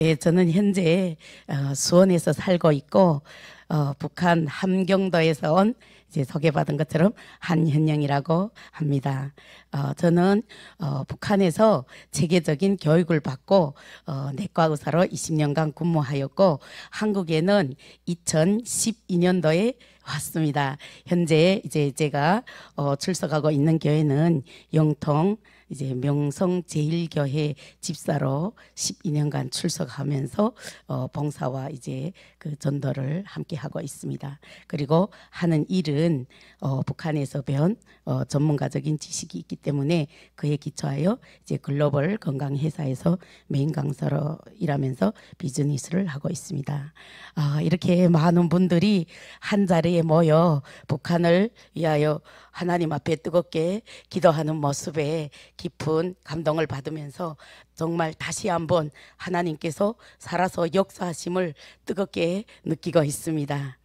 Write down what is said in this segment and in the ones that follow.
예, 저는 현재 수원에서 살고 있고 북한 함경도에서 온 이제 소개받은 것처럼 한현영이라고 합니다. 저는 북한에서 체계적인 교육을 받고 내과 의사로 20년간 근무하였고 한국에는 2012년도에 왔습니다. 현재 이제 제가 출석하고 있는 교회는 영통 이제 명성제일교회 집사로 12년간 출석하면서 봉사와 이제 그 전도를 함께 하고 있습니다. 그리고 하는 일은 북한에서 배운 전문가적인 지식이 있기 때문에 그에 기초하여 이제 글로벌 건강회사에서 메인 강사로 일하면서 비즈니스를 하고 있습니다. 이렇게 많은 분들이 한 자리에 모여 북한을 위하여 하나님 앞에 뜨겁게 기도하는 모습에 깊은 감동을 받으면서 정말 다시 한번 하나님께서 살아서 역사하심을 뜨겁게 느끼고 있습니다.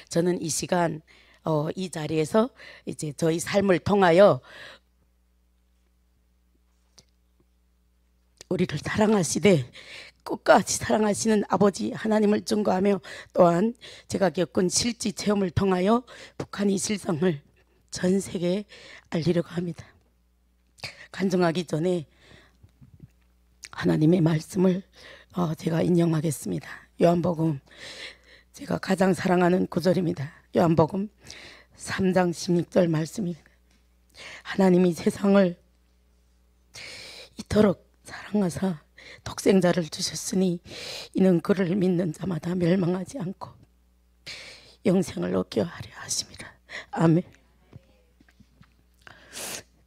저는 이 시간 이 자리에서 이제 저희 삶을 통하여 우리를 사랑하시되 끝까지 사랑하시는 아버지 하나님을 증거하며 또한 제가 겪은 실제 체험을 통하여 북한의 실상을 전 세계에 알리려고 합니다. 간증하기 전에 하나님의 말씀을 제가 인용하겠습니다. 요한복음 제가 가장 사랑하는 구절입니다. 요한복음 3장 16절 말씀입니다. 하나님이 세상을 이토록 사랑하사 독생자를 주셨으니 이는 그를 믿는 자마다 멸망하지 않고 영생을 얻게 하려 하심이라. 아멘.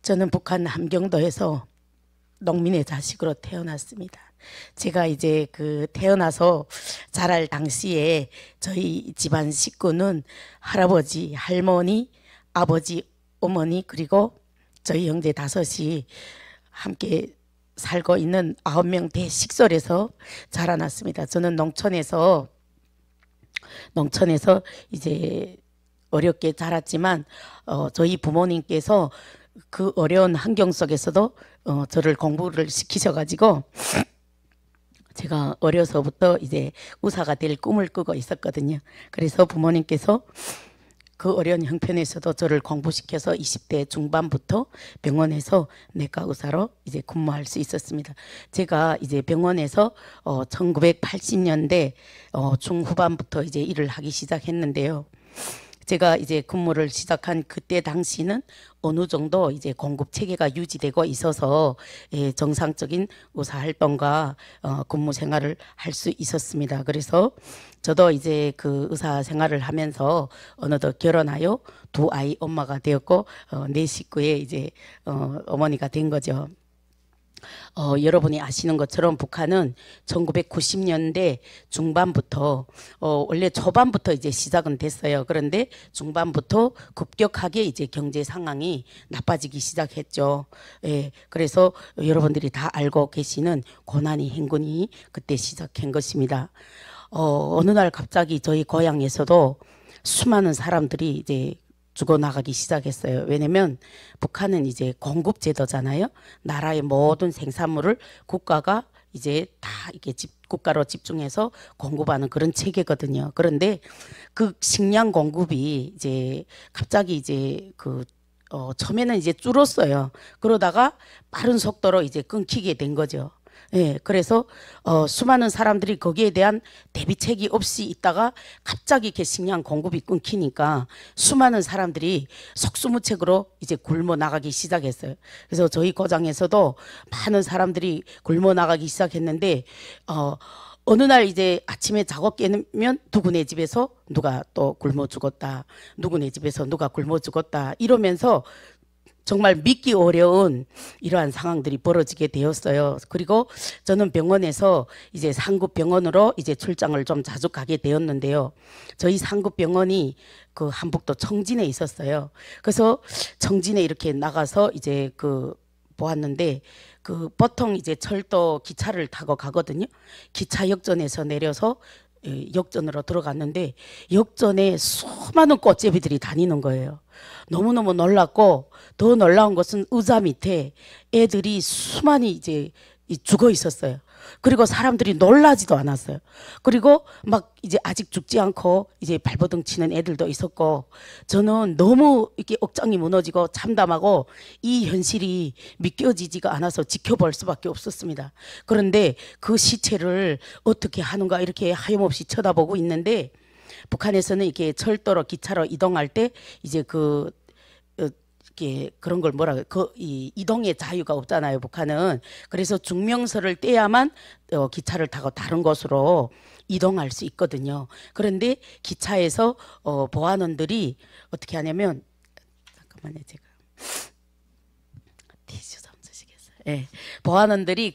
저는 북한 함경도에서 농민의 자식으로 태어났습니다. 제가 이제 그 태어나서 자랄 당시에 저희 집안 식구는 할아버지, 할머니, 아버지, 어머니 그리고 저희 형제 5이 함께 살고 있는 9명 대식솔에서 자라났습니다. 저는 농촌에서 이제 어렵게 자랐지만 저희 부모님께서 그 어려운 환경 속에서도 저를 공부를 시키셔가지고 제가 어려서부터 이제 의사가 될 꿈을 꾸고 있었거든요. 그래서 부모님께서 그 어려운 형편에서도 저를 공부시켜서 20대 중반부터 병원에서 내과 의사로 이제 근무할 수 있었습니다. 제가 이제 병원에서 1980년대 중후반부터 이제 일을 하기 시작했는데요. 제가 이제 근무를 시작한 그때 당시는 어느 정도 이제 공급 체계가 유지되고 있어서 정상적인 의사 활동과 근무 생활을 할 수 있었습니다. 그래서 저도 이제 그 의사 생활을 하면서 어느덧 결혼하여 2아이 엄마가 되었고 내 식구의 이제 어머니가 된 거죠. 여러분이 아시는 것처럼 북한은 1990년대 중반부터 원래 초반부터 이제 시작은 됐어요. 그런데 중반부터 급격하게 이제 경제 상황이 나빠지기 시작했죠. 예, 그래서 여러분들이 다 알고 계시는 고난의 행군이 그때 시작한 것입니다. 어느 날 갑자기 저희 고향에서도 수많은 사람들이 이제 죽어나가기 시작했어요. 왜냐면 북한은 이제 공급제도잖아요. 나라의 모든 생산물을 국가가 이제 다 이렇게 국가로 집중해서 공급하는 그런 체계거든요. 그런데 그 식량 공급이 이제 갑자기 이제 처음에는 이제 줄었어요. 그러다가 빠른 속도로 이제 끊기게 된 거죠. 예, 그래서 수많은 사람들이 거기에 대한 대비책이 없이 있다가 갑자기 이렇게 식량 공급이 끊기니까 수많은 사람들이 속수무책으로 이제 굶어 나가기 시작했어요. 그래서 저희 고장에서도 많은 사람들이 굶어 나가기 시작했는데 어느 날 이제 아침에 자고 깨면 누구네 집에서 누가 또 굶어 죽었다, 누구네 집에서 누가 굶어 죽었다 이러면서 정말 믿기 어려운 이러한 상황들이 벌어지게 되었어요. 그리고 저는 병원에서 이제 상급 병원으로 이제 출장을 좀 자주 가게 되었는데요. 저희 상급 병원이 그 한북도 청진에 있었어요. 그래서 청진에 이렇게 나가서 이제 보았는데 보통 이제 철도 기차를 타고 가거든요. 기차 역전에서 내려서 역전으로 들어갔는데 역전에 수많은 꽃제비들이 다니는 거예요. 너무너무 놀랐고 더 놀라운 것은 의자 밑에 애들이 수많이 이제 죽어 있었어요. 그리고 사람들이 놀라지도 않았어요. 그리고 막 이제 아직 죽지 않고 이제 발버둥 치는 애들도 있었고, 저는 너무 이렇게 억장이 무너지고 참담하고 이 현실이 믿겨지지가 않아서 지켜볼 수밖에 없었습니다. 그런데 그 시체를 어떻게 하는가 이렇게 하염없이 쳐다보고 있는데, 북한에서는 이렇게 철도로 기차로 이동할 때 이제 이렇게 그런 걸 뭐라 이 이동의 자유가 없잖아요, 북한은. 그래서 증명서를 떼야만 기차를 타고 다른 곳으로 이동할 수 있거든요. 그런데 기차에서 보안원들이 어떻게 하냐면, 잠깐만요, 제가 티슈 좀 주시겠어요? 예, 보안원들이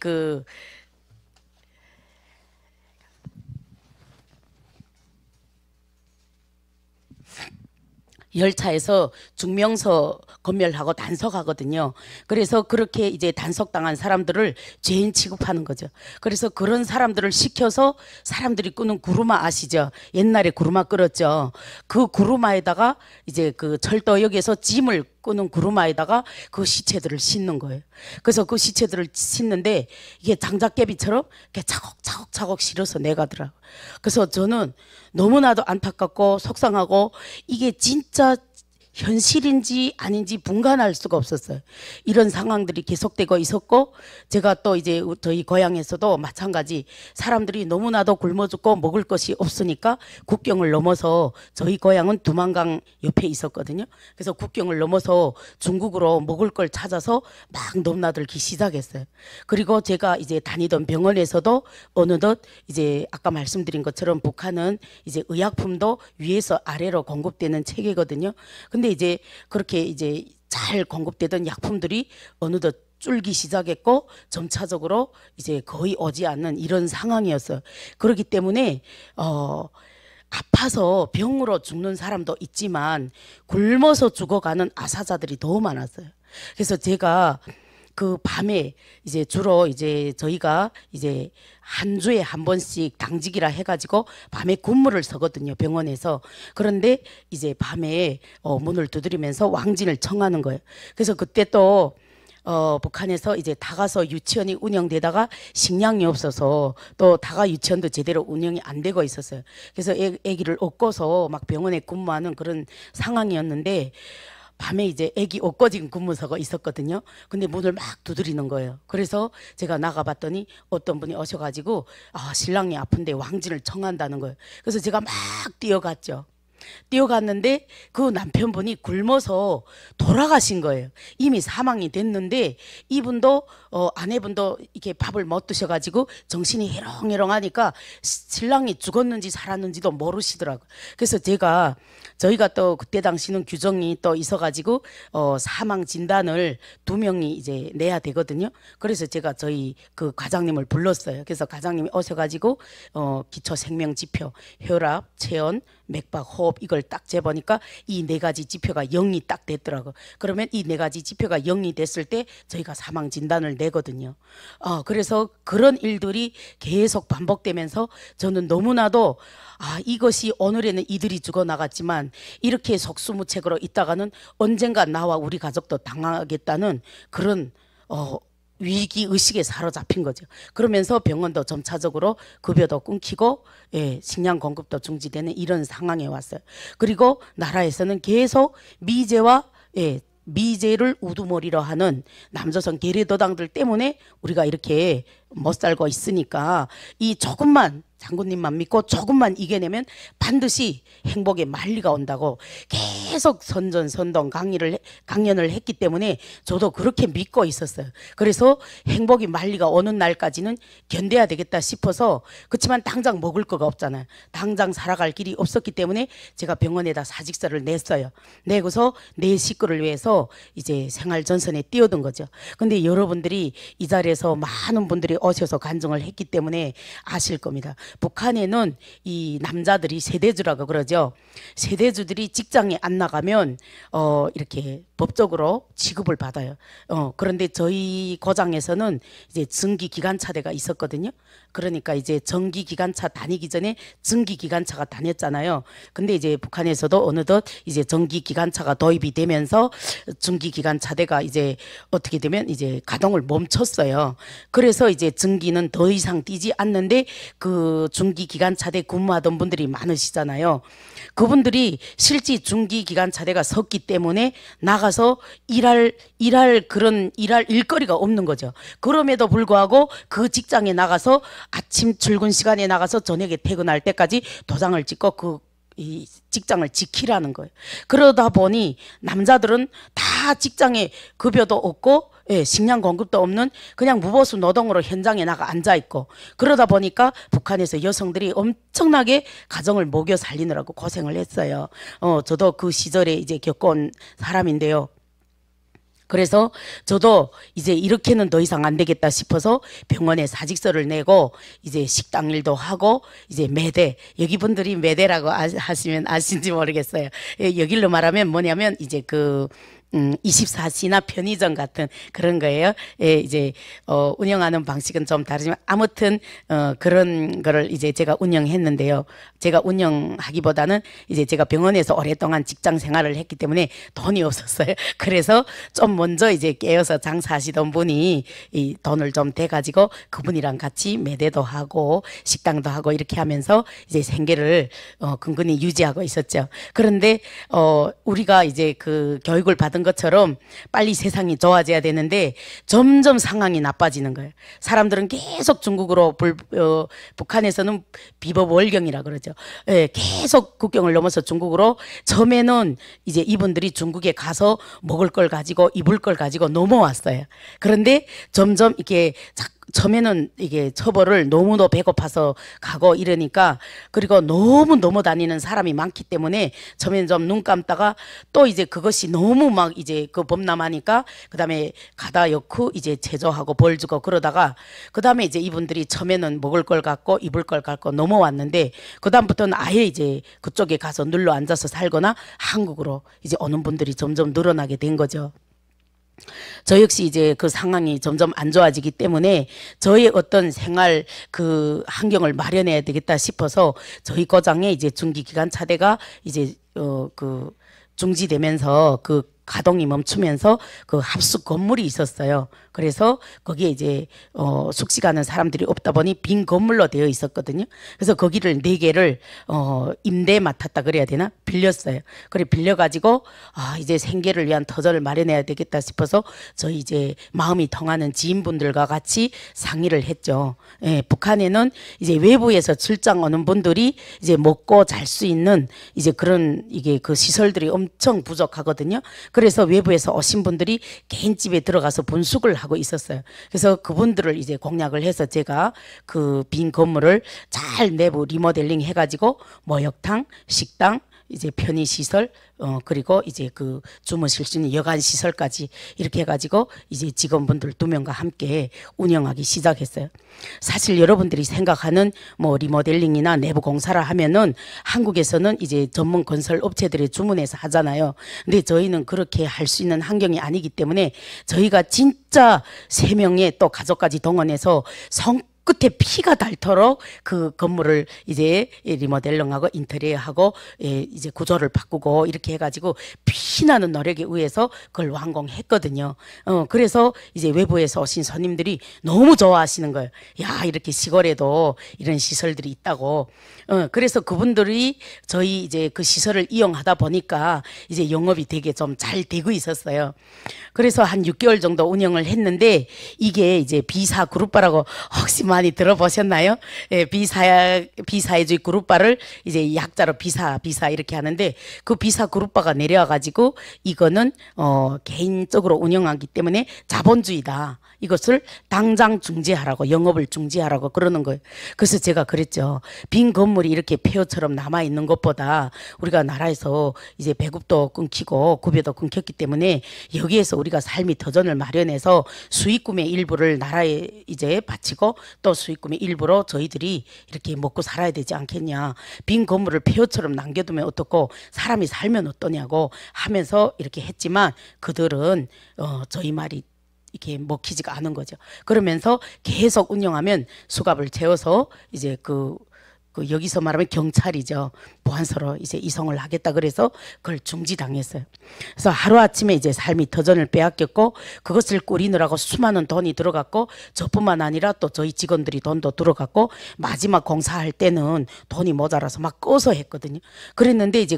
열차에서 증명서 검열하고 단속하거든요. 그래서 그렇게 이제 단속당한 사람들을 죄인 취급하는 거죠. 그래서 그런 사람들을 시켜서 사람들이 끄는 구루마 아시죠? 옛날에 구루마 끌었죠. 그 구루마에다가 이제 그 철도역에서 짐을 끄는 구루마에다가 그 시체들을 싣는 거예요. 그래서 그 시체들을 싣는데 이게 장작개비처럼 이렇게 차곡차곡 실어서 내가더라고요. 그래서 저는 너무나도 안타깝고 속상하고 이게 진짜 현실인지 아닌지 분간할 수가 없었어요. 이런 상황들이 계속되고 있었고, 제가 또 이제 저희 고향에서도 마찬가지 사람들이 너무나도 굶어 죽고 먹을 것이 없으니까 국경을 넘어서, 저희 고향은 두만강 옆에 있었거든요. 그래서 국경을 넘어서 중국으로 먹을 걸 찾아서 막 넘나들기 시작했어요. 그리고 제가 이제 다니던 병원에서도 어느덧 이제 아까 말씀드린 것처럼 북한은 이제 의약품도 위에서 아래로 공급되는 체계거든요. 근데 이제 그렇게 이제 잘 공급되던 약품들이 어느덧 줄기 시작했고 점차적으로 이제 거의 오지 않는 이런 상황이었어요. 그렇기 때문에 아파서 병으로 죽는 사람도 있지만 굶어서 죽어가는 아사자들이 더 많았어요. 그래서 제가 그 밤에 이제 주로 이제 저희가 이제 한 주에 한 번씩 당직이라 해가지고 밤에 근무를 서거든요, 병원에서. 그런데 이제 밤에 문을 두드리면서 왕진을 청하는 거예요. 그래서 그때 또 북한에서 이제 다가서 유치원이 운영되다가 식량이 없어서 또 다가 유치원도 제대로 운영이 안 되고 있었어요. 그래서 아기를 업고서 막 병원에 근무하는 그런 상황이었는데, 밤에 이제 애기 옷꽂이 근무서가 있었거든요. 근데 문을 막 두드리는 거예요. 그래서 제가 나가봤더니 어떤 분이 오셔가지고 신랑이 아픈데 왕진을 청한다는 거예요. 그래서 제가 막 뛰어갔죠. 뛰어갔는데 그 남편분이 굶어서 돌아가신 거예요. 이미 사망이 됐는데 이분도 아내분도 이렇게 밥을 못 드셔가지고 정신이 해롱해롱하니까 신랑이 죽었는지 살았는지도 모르시더라고요. 그래서 저희가 또 그때 당시는 규정이 또 있어가지고 사망 진단을 2명이 이제 내야 되거든요. 그래서 제가 저희 그 과장님을 불렀어요. 그래서 과장님이 오셔가지고 기초 생명 지표, 혈압, 체온, 맥박, 호흡 이걸 딱 재보니까 이 4가지 지표가 0이 딱 됐더라고. 그러면 이 4가지 지표가 0이 됐을 때 저희가 사망 진단을 내거든요. 그래서 그런 일들이 계속 반복되면서 저는 너무나도 이것이 오늘에는 이들이 죽어나갔지만 이렇게 속수무책으로 있다가는 언젠가 나와 우리 가족도 당하겠다는 그런 위기의식에 사로잡힌 거죠. 그러면서 병원도 점차적으로 급여도 끊기고 식량 공급도 중지되는 이런 상황에 왔어요. 그리고 나라에서는 계속 미제를 우두머리로 하는 남조선 계례도당들 때문에 우리가 이렇게 못 살고 있으니까 이 조금만 장군님만 믿고 조금만 이겨내면 반드시 행복의 만리가 온다고 계속 선전선동 강연을 했기 때문에 저도 그렇게 믿고 있었어요. 그래서 행복의 만리가 오는 날까지는 견뎌야 되겠다 싶어서, 그렇지만 당장 먹을 거가 없잖아요. 당장 살아갈 길이 없었기 때문에 제가 병원에다 사직서를 냈어요. 내고서 내 식구를 위해서 이제 생활전선에 뛰어든 거죠. 근데 여러분들이 이 자리에서 많은 분들이 오셔서 간증을 했기 때문에 아실 겁니다. 북한에는 이 남자들이 세대주라고 그러죠. 세대주들이 직장에 안 나가면 이렇게 법적으로 취급을 받아요. 그런데 저희 고장에서는 이제 증기 기관차대가 있었거든요. 그러니까 이제 전기 기관차 다니기 전에 증기 기관차가 다녔잖아요. 근데 이제 북한에서도 어느덧 이제 전기 기관차가 도입이 되면서 증기 기관차대가 이제 어떻게 되면 이제 가동을 멈췄어요. 그래서 이제 증기는 더 이상 뛰지 않는데 그 중기 기관차대 근무하던 분들이 많으시잖아요. 그분들이 실제 중기 기관차대가 섰기 때문에 나가서 일할 일거리가 없는 거죠. 그럼에도 불구하고 그 직장에 나가서 아침 출근 시간에 나가서 저녁에 퇴근할 때까지 도장을 찍고 이 직장을 지키라는 거예요. 그러다 보니 남자들은 다 직장에 급여도 없고 식량 공급도 없는 그냥 무보수 노동으로 현장에 나가 앉아 있고, 그러다 보니까 북한에서 여성들이 엄청나게 가정을 먹여 살리느라고 고생을 했어요. 저도 그 시절에 이제 겪어온 사람인데요. 그래서 저도 이제 이렇게는 더 이상 안 되겠다 싶어서 병원에 사직서를 내고 이제 식당 일도 하고 이제 매대, 여기 분들이 매대라고 하시면 아신지 모르겠어요. 여기로 말하면 뭐냐면 이제 24시나 편의점 같은 그런 거예요. 이제 운영하는 방식은 좀 다르지만 아무튼 그런 거를 이제 제가 운영했는데요. 제가 운영하기보다는 이제 제가 병원에서 오랫동안 직장 생활을 했기 때문에 돈이 없었어요. 그래서 좀 먼저 이제 깨어서 장사하시던 분이 이 돈을 좀 대가지고 그분이랑 같이 매대도 하고 식당도 하고 이렇게 하면서 이제 생계를 근근히 유지하고 있었죠. 그런데 우리가 이제 그 교육을 받은 것처럼 빨리 세상이 좋아져야 되는데 점점 상황이 나빠지는 거예요. 사람들은 계속 중국으로 북한에서는 비법 월경이라 그러죠. 계속 국경을 넘어서 중국으로, 처음에는 이제 이분들이 중국에 가서 먹을 걸 가지고 입을 걸 가지고 넘어왔어요. 그런데 점점 이게 처음에는 이게 처벌을 너무도 배고파서 가고 이러니까, 그리고 너무 넘어다니는 사람이 많기 때문에 처음에는 좀 눈 감다가 또 이제 그것이 너무 막 이제 그 범람하니까 그 다음에 가다 엮고 이제 제조하고 벌 주고 그러다가 그 다음에 이제 이분들이 처음에는 먹을 걸 갖고 입을 걸 갖고 넘어왔는데 그 다음부터는 아예 이제 그쪽에 가서 눌러 앉아서 살거나 한국으로 이제 오는 분들이 점점 늘어나게 된 거죠. 저 역시 이제 그 상황이 점점 안 좋아지기 때문에 저의 어떤 생활 그 환경을 마련해야 되겠다 싶어서 저희 고장에 이제 중기기관차대가 이제 중지되면서 그 가동이 멈추면서 그 합숙 건물이 있었어요. 그래서 거기에 이제 숙식하는 사람들이 없다 보니 빈 건물로 되어 있었거든요. 그래서 거기를 4개를 임대 맡았다 그래야 되나? 빌렸어요. 그래 빌려가지고 이제 생계를 위한 터전을 마련해야 되겠다 싶어서 저희 이제 마음이 통하는 지인분들과 같이 상의를 했죠. 북한에는 이제 외부에서 출장 오는 분들이 이제 먹고 잘 수 있는 이제 그런 이게 그 시설들이 엄청 부족하거든요. 그래서 외부에서 오신 분들이 개인집에 들어가서 분숙을 하고 있었어요. 그래서 그분들을 이제 공략을 해서 제가 그 빈 건물을 잘 내부 리모델링 해가지고 목욕탕, 식당, 이제 편의시설, 그리고 이제 그 주무실 수 있는 여관 시설까지 이렇게 해가지고 이제 직원분들 2명과 함께 운영하기 시작했어요. 사실 여러분들이 생각하는 뭐 리모델링이나 내부 공사를 하면은 한국에서는 이제 전문 건설 업체들이 주문해서 하잖아요. 근데 저희는 그렇게 할 수 있는 환경이 아니기 때문에 저희가 진짜 3명의 또 가족까지 동원해서 끝에 피가 닳도록 그 건물을 이제 리모델링하고 인테리어하고 이제 구조를 바꾸고 이렇게 해가지고 피나는 노력에 의해서 그걸 완공했거든요. 그래서 이제 외부에서 오신 손님들이 너무 좋아하시는 거예요. 야, 이렇게 시골에도 이런 시설들이 있다고. 그래서 그분들이 저희 이제 그 시설을 이용하다 보니까 이제 영업이 되게 좀 잘 되고 있었어요. 그래서 한 6개월 정도 운영을 했는데 이게 이제 비사 그룹바라고 혹시 많이 들어보셨나요? 비사회주의 그룹바를 이제 약자로 비사 이렇게 하는데 그 비사 그룹바가 내려와 가지고 이거는 개인적으로 운영하기 때문에 자본주의다. 이것을 당장 중지하라고, 영업을 중지하라고 그러는 거예요. 그래서 제가 그랬죠. 빈 건물이 이렇게 폐허처럼 남아있는 것보다 우리가 나라에서 이제 배급도 끊기고 급여도 끊겼기 때문에 여기에서 우리가 삶의 터전을 마련해서 수익금의 일부를 나라에 이제 바치고 또 수익금의 일부로 저희들이 이렇게 먹고 살아야 되지 않겠냐. 빈 건물을 폐허처럼 남겨두면 어떻고 사람이 살면 어떠냐고 하면서 이렇게 했지만 그들은 저희 말이 이렇게 먹히지가 않은 거죠. 그러면서 계속 운영하면 수갑을 채워서 이제 그 여기서 말하면 경찰이죠. 보안소로 이제 이송을 하겠다 그래서 그걸 중지당했어요. 그래서 하루아침에 이제 삶이 터전을 빼앗겼고 그것을 꾸리느라고 수많은 돈이 들어갔고 저뿐만 아니라 또 저희 직원들이 돈도 들어갔고 마지막 공사할 때는 돈이 모자라서 막 꺼서 했거든요. 그랬는데 이제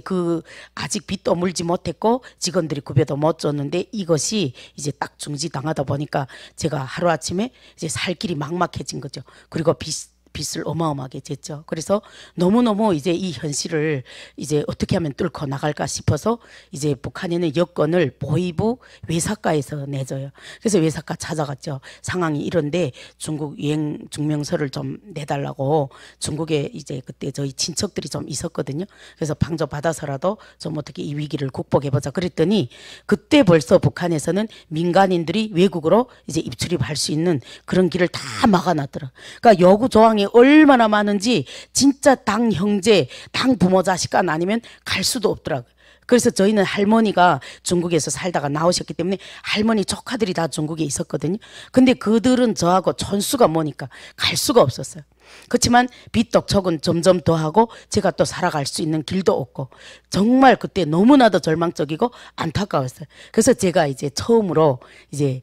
아직 빚도 물지 못했고 직원들이 급여도 못 줬는데 이것이 이제 딱 중지당하다 보니까 제가 하루아침에 이제 살 길이 막막해진 거죠. 그리고 빚을 어마어마하게 졌죠. 그래서 너무너무 이제 이 현실을 이제 어떻게 하면 뚫고 나갈까 싶어서 이제 북한에는 여권을 보위부 외사과에서 내줘요. 그래서 외사과 찾아갔죠. 상황이 이런데 중국 유행 증명서를 좀 내달라고 중국에 이제 그때 저희 친척들이 좀 있었거든요. 그래서 방조 받아서라도 좀 어떻게 이 위기를 극복해보자 그랬더니 그때 벌써 북한에서는 민간인들이 외국으로 이제 입출입할 수 있는 그런 길을 다 막아놨더라. 그러니까 요구 조항이 얼마나 많은지 진짜 당 형제, 당 부모 자식 간 아니면 갈 수도 없더라고요. 그래서 저희는 할머니가 중국에서 살다가 나오셨기 때문에 할머니 조카들이 다 중국에 있었거든요. 근데 그들은 저하고 촌수가 뭐니까 갈 수가 없었어요. 그렇지만 빚독촉은 점점 더하고 제가 또 살아갈 수 있는 길도 없고 정말 그때 너무나도 절망적이고 안타까웠어요. 그래서 제가 이제 처음으로 이제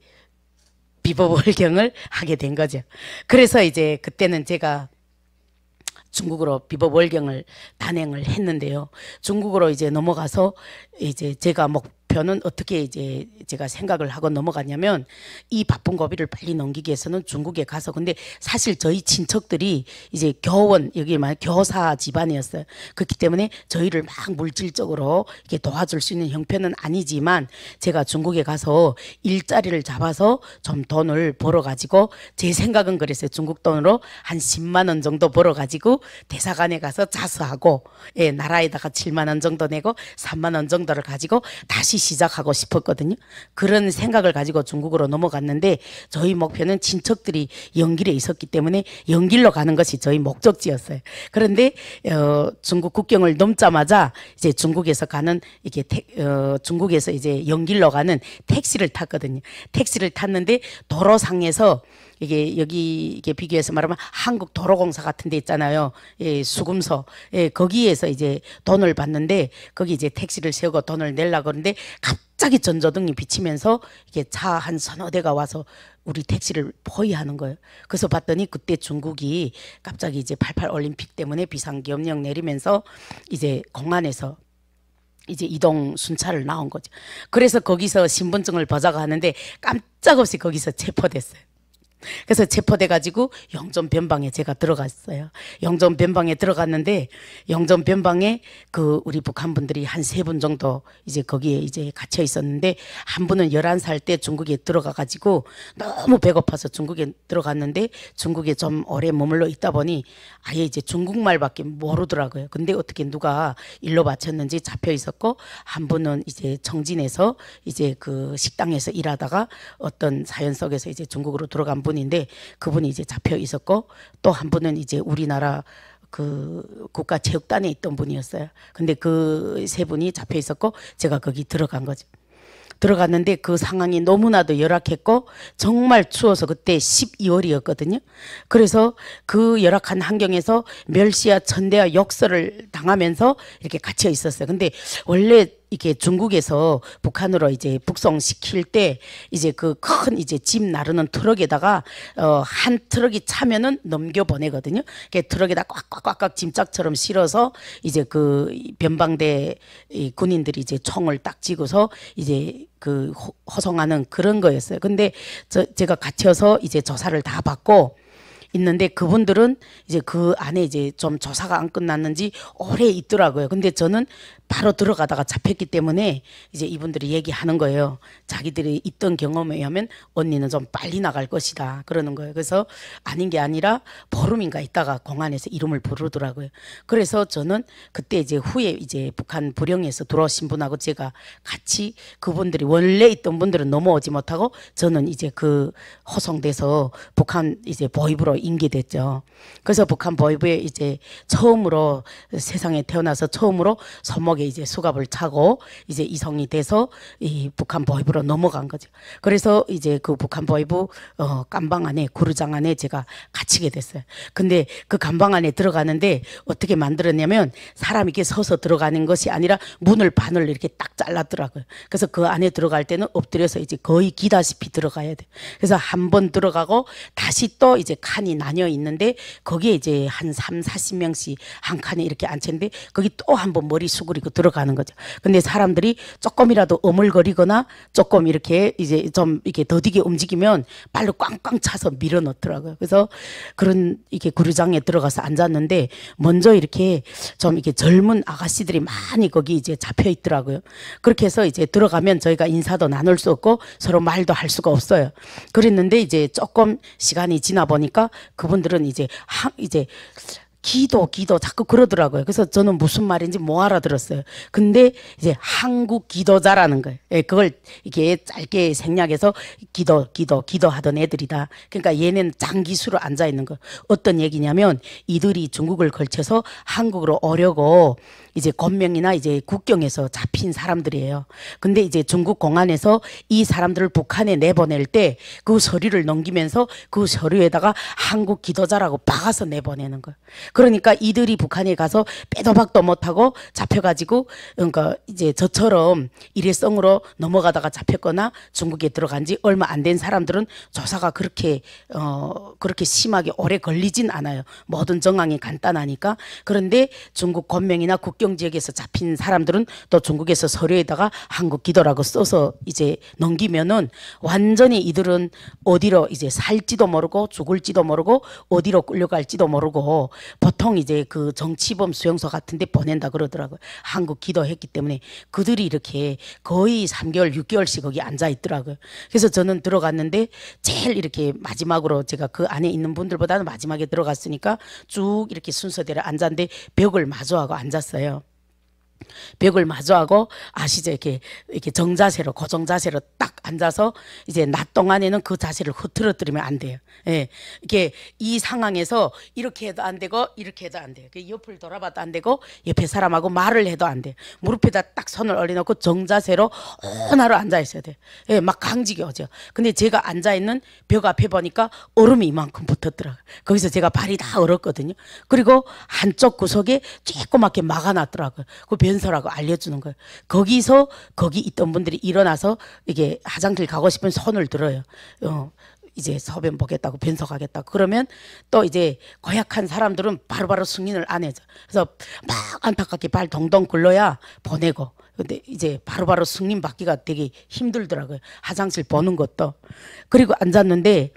비법월경을 하게 된 거죠. 그래서 이제 그때는 제가 중국어로 비법월경을 단행을 했는데요. 중국어로 이제 넘어가서 이제 제가 목표는 어떻게 이제 제가 생각을 하고 넘어갔냐면 이 바쁜 고비를 빨리 넘기기 위해서는 중국에 가서 근데 사실 저희 친척들이 이제 교원 여기 말 교사 집안이었어요. 그렇기 때문에 저희를 막 물질적으로 이렇게 도와줄 수 있는 형편은 아니지만 제가 중국에 가서 일자리를 잡아서 좀 돈을 벌어 가지고 제 생각은 그랬어요. 중국 돈으로 한 10만 원 정도 벌어 가지고 대사관에 가서 자수하고 예, 나라에다가 7만 원 정도 내고 3만 원 정도를 가지고 다시 시작하고 싶었거든요. 그런 생각을 가지고 중국으로 넘어갔는데 저희 목표는 친척들이 영길에 있었기 때문에 영길로 가는 것이 저희 목적지였어요. 그런데 중국 국경을 넘자마자 이제 중국에서 가는 이게 중국에서 이제 영길로 가는 택시를 탔거든요. 택시를 탔는데 도로상에서 이게 여기 이게 비교해서 말하면 한국도로공사 같은 데 있잖아요. 예, 수금소. 예, 거기에서 이제 돈을 받는데 거기 이제 택시를 세우고 돈을 내려고 그러는데 갑자기 전조등이 비치면서 이게 차 한 서너 대가 와서 우리 택시를 포위하는 거예요. 그래서 봤더니 그때 중국이 갑자기 이제 88 올림픽 때문에 비상계엄령 내리면서 이제 공안에서 이제 이동 순찰을 나온 거죠. 그래서 거기서 신분증을 보자고 하는데 깜짝없이 거기서 체포됐어요. 그래서 체포돼 가지고 영전 변방에 제가 들어갔어요. 영전 변방에 들어갔는데 영전 변방에 그 우리 북한 분들이 한 3분 정도 이제 거기에 이제 갇혀 있었는데 한 분은 11살 때 중국에 들어가 가지고 너무 배고파서 중국에 들어갔는데 중국에 좀 오래 머물러 있다 보니 아예 이제 중국말밖에 모르더라고요. 근데 어떻게 누가 일로 바쳤는지 잡혀 있었고 한 분은 이제 청진에서 이제 그 식당에서 일하다가 어떤 사연 속에서 이제 중국으로 들어간 분 인데 그분이 이제 잡혀 있었고 또 한 분은 이제 우리나라 그 국가체육단에 있던 분이었어요. 근데 그 3분이 잡혀 있었고 제가 거기 들어간 거죠. 들어갔는데 그 상황이 너무나도 열악했고 정말 추워서 그때 12월이었거든요. 그래서 그 열악한 환경에서 멸시와 천대와 욕설을 당하면서 이렇게 갇혀 있었어요. 근데 원래 이게 중국에서 북한으로 이제 북송시킬 때 이제 그 큰 이제 짐 나르는 트럭에다가 한 트럭이 차면은 넘겨 보내거든요. 트럭에다 꽉꽉꽉꽉 짐짝처럼 실어서 이제 그 변방대 군인들이 이제 총을 딱 쥐고서 이제 그 호송하는 그런 거였어요. 근데 제가 갇혀서 이제 조사를 다 받고 있는데 그분들은 이제 그 안에 이제 좀 조사가 안 끝났는지 오래 있더라고요. 근데 저는 바로 들어가다가 잡혔기 때문에 이제 이분들이 얘기하는 거예요. 자기들이 있던 경험에 의하면 언니는 좀 빨리 나갈 것이다 그러는 거예요. 그래서 아닌 게 아니라 보름인가 있다가 공안에서 이름을 부르더라고요. 그래서 저는 그때 이제 후에 이제 북한 부령에서 들어오신 분하고 제가 같이 그분들이 원래 있던 분들은 넘어오지 못하고 저는 이제 그 호송돼서 북한 이제 보위부로 임기됐죠. 그래서 북한 보위부에 이제 처음으로 세상에 태어나서 처음으로 손목에 이제 수갑을 차고 이제 이성이 돼서 이 북한 보위부로 넘어간 거죠. 그래서 이제 그 북한 보위부 감방 안에 구르장 안에 제가 갇히게 됐어요. 근데 그 감방 안에 들어가는데 어떻게 만들었냐면 사람이 이렇게 서서 들어가는 것이 아니라 문을 반을 이렇게 딱 잘랐더라고요. 그래서 그 안에 들어갈 때는 엎드려서 이제 거의 기다시피 들어가야 돼. 그래서 한 번 들어가고 다시 또 이제 칸이 나뉘어 있는데 거기에 이제 한 40명씩 한 칸에 이렇게 앉혔는데 거기 또 한 번 머리 수그리고 들어가는 거죠. 근데 사람들이 조금이라도 어물거리거나 조금 이렇게 이제 좀 이렇게 더디게 움직이면 발로 꽝꽝 차서 밀어 넣더라고요. 그래서 그런 이렇게 구류장에 들어가서 앉았는데 먼저 이렇게 좀 이렇게 젊은 아가씨들이 많이 거기 이제 잡혀 있더라고요. 그렇게 해서 이제 들어가면 저희가 인사도 나눌 수 없고 서로 말도 할 수가 없어요. 그랬는데 이제 조금 시간이 지나 보니까 그분들은 이제 기도 자꾸 그러더라고요. 그래서 저는 무슨 말인지 못 알아들었어요. 근데 이제 한국 기도자라는 거예요. 예, 그걸 이렇게 짧게 생략해서 기도하던 애들이다. 그러니까 얘는 장기수로 앉아 있는 거. 어떤 얘기냐면 이들이 중국을 걸쳐서 한국으로 오려고 이제 권명이나 이제 국경에서 잡힌 사람들이에요. 근데 이제 중국 공안에서 이 사람들을 북한에 내보낼 때 그 서류를 넘기면서 그 서류에다가 한국 기도자라고 박아서 내보내는 거예요. 그러니까 이들이 북한에 가서 빼도 박도 못하고 잡혀가지고 그러니까 이제 저처럼 일회성으로 넘어가다가 잡혔거나 중국에 들어간 지 얼마 안 된 사람들은 조사가 그렇게 심하게 오래 걸리진 않아요. 모든 정황이 간단하니까. 그런데 중국 권명이나 국경 지역에서 잡힌 사람들은 또 중국에서 서류에다가 한국 기도라고 써서 이제 넘기면은 완전히 이들은 어디로 이제 살지도 모르고 죽을지도 모르고 어디로 끌려갈지도 모르고 보통 이제 그 정치범 수용소 같은 데 보낸다 그러더라고요. 한국 기도했기 때문에 그들이 이렇게 거의 3개월, 6개월씩 거기 앉아 있더라고요. 그래서 저는 들어갔는데 제일 이렇게 마지막으로 제가 그 안에 있는 분들보다는 마지막에 들어갔으니까 쭉 이렇게 순서대로 앉았는데 벽을 마주하고 앉았어요. 벽을 마주하고 아시죠? 이렇게 정자세로 고정자세로 딱 앉아서 이제 낮 동안에는 그 자세를 흐트러뜨리면 안 돼요. 예, 이렇게 이 상황에서 이렇게 해도 안 되고 이렇게 해도 안 돼요. 옆을 돌아봐도 안 되고 옆에 사람하고 말을 해도 안 돼요. 무릎에다 딱 손을 올려놓고 정자세로 하나로 앉아 있어야 돼요. 예, 막 강직이 오죠. 근데 제가 앉아 있는 벽 앞에 보니까 얼음이 이만큼 붙었더라고요. 거기서 제가 발이 다 얼었거든요. 그리고 한쪽 구석에 조그맣게 막아놨더라고요. 그 변소라고 알려주는 거예요. 거기서 거기 있던 분들이 일어나서 이게 화장실 가고 싶으면 손을 들어요. 이제 소변 보겠다고 변소 가겠다고. 그러면 또 이제 고약한 사람들은 바로바로 승인을 안 해줘. 그래서 막 안타깝게 발 동동 굴러야 보내고. 근데 이제 바로바로 승인 받기가 되게 힘들더라고요. 화장실 보는 것도. 그리고 앉았는데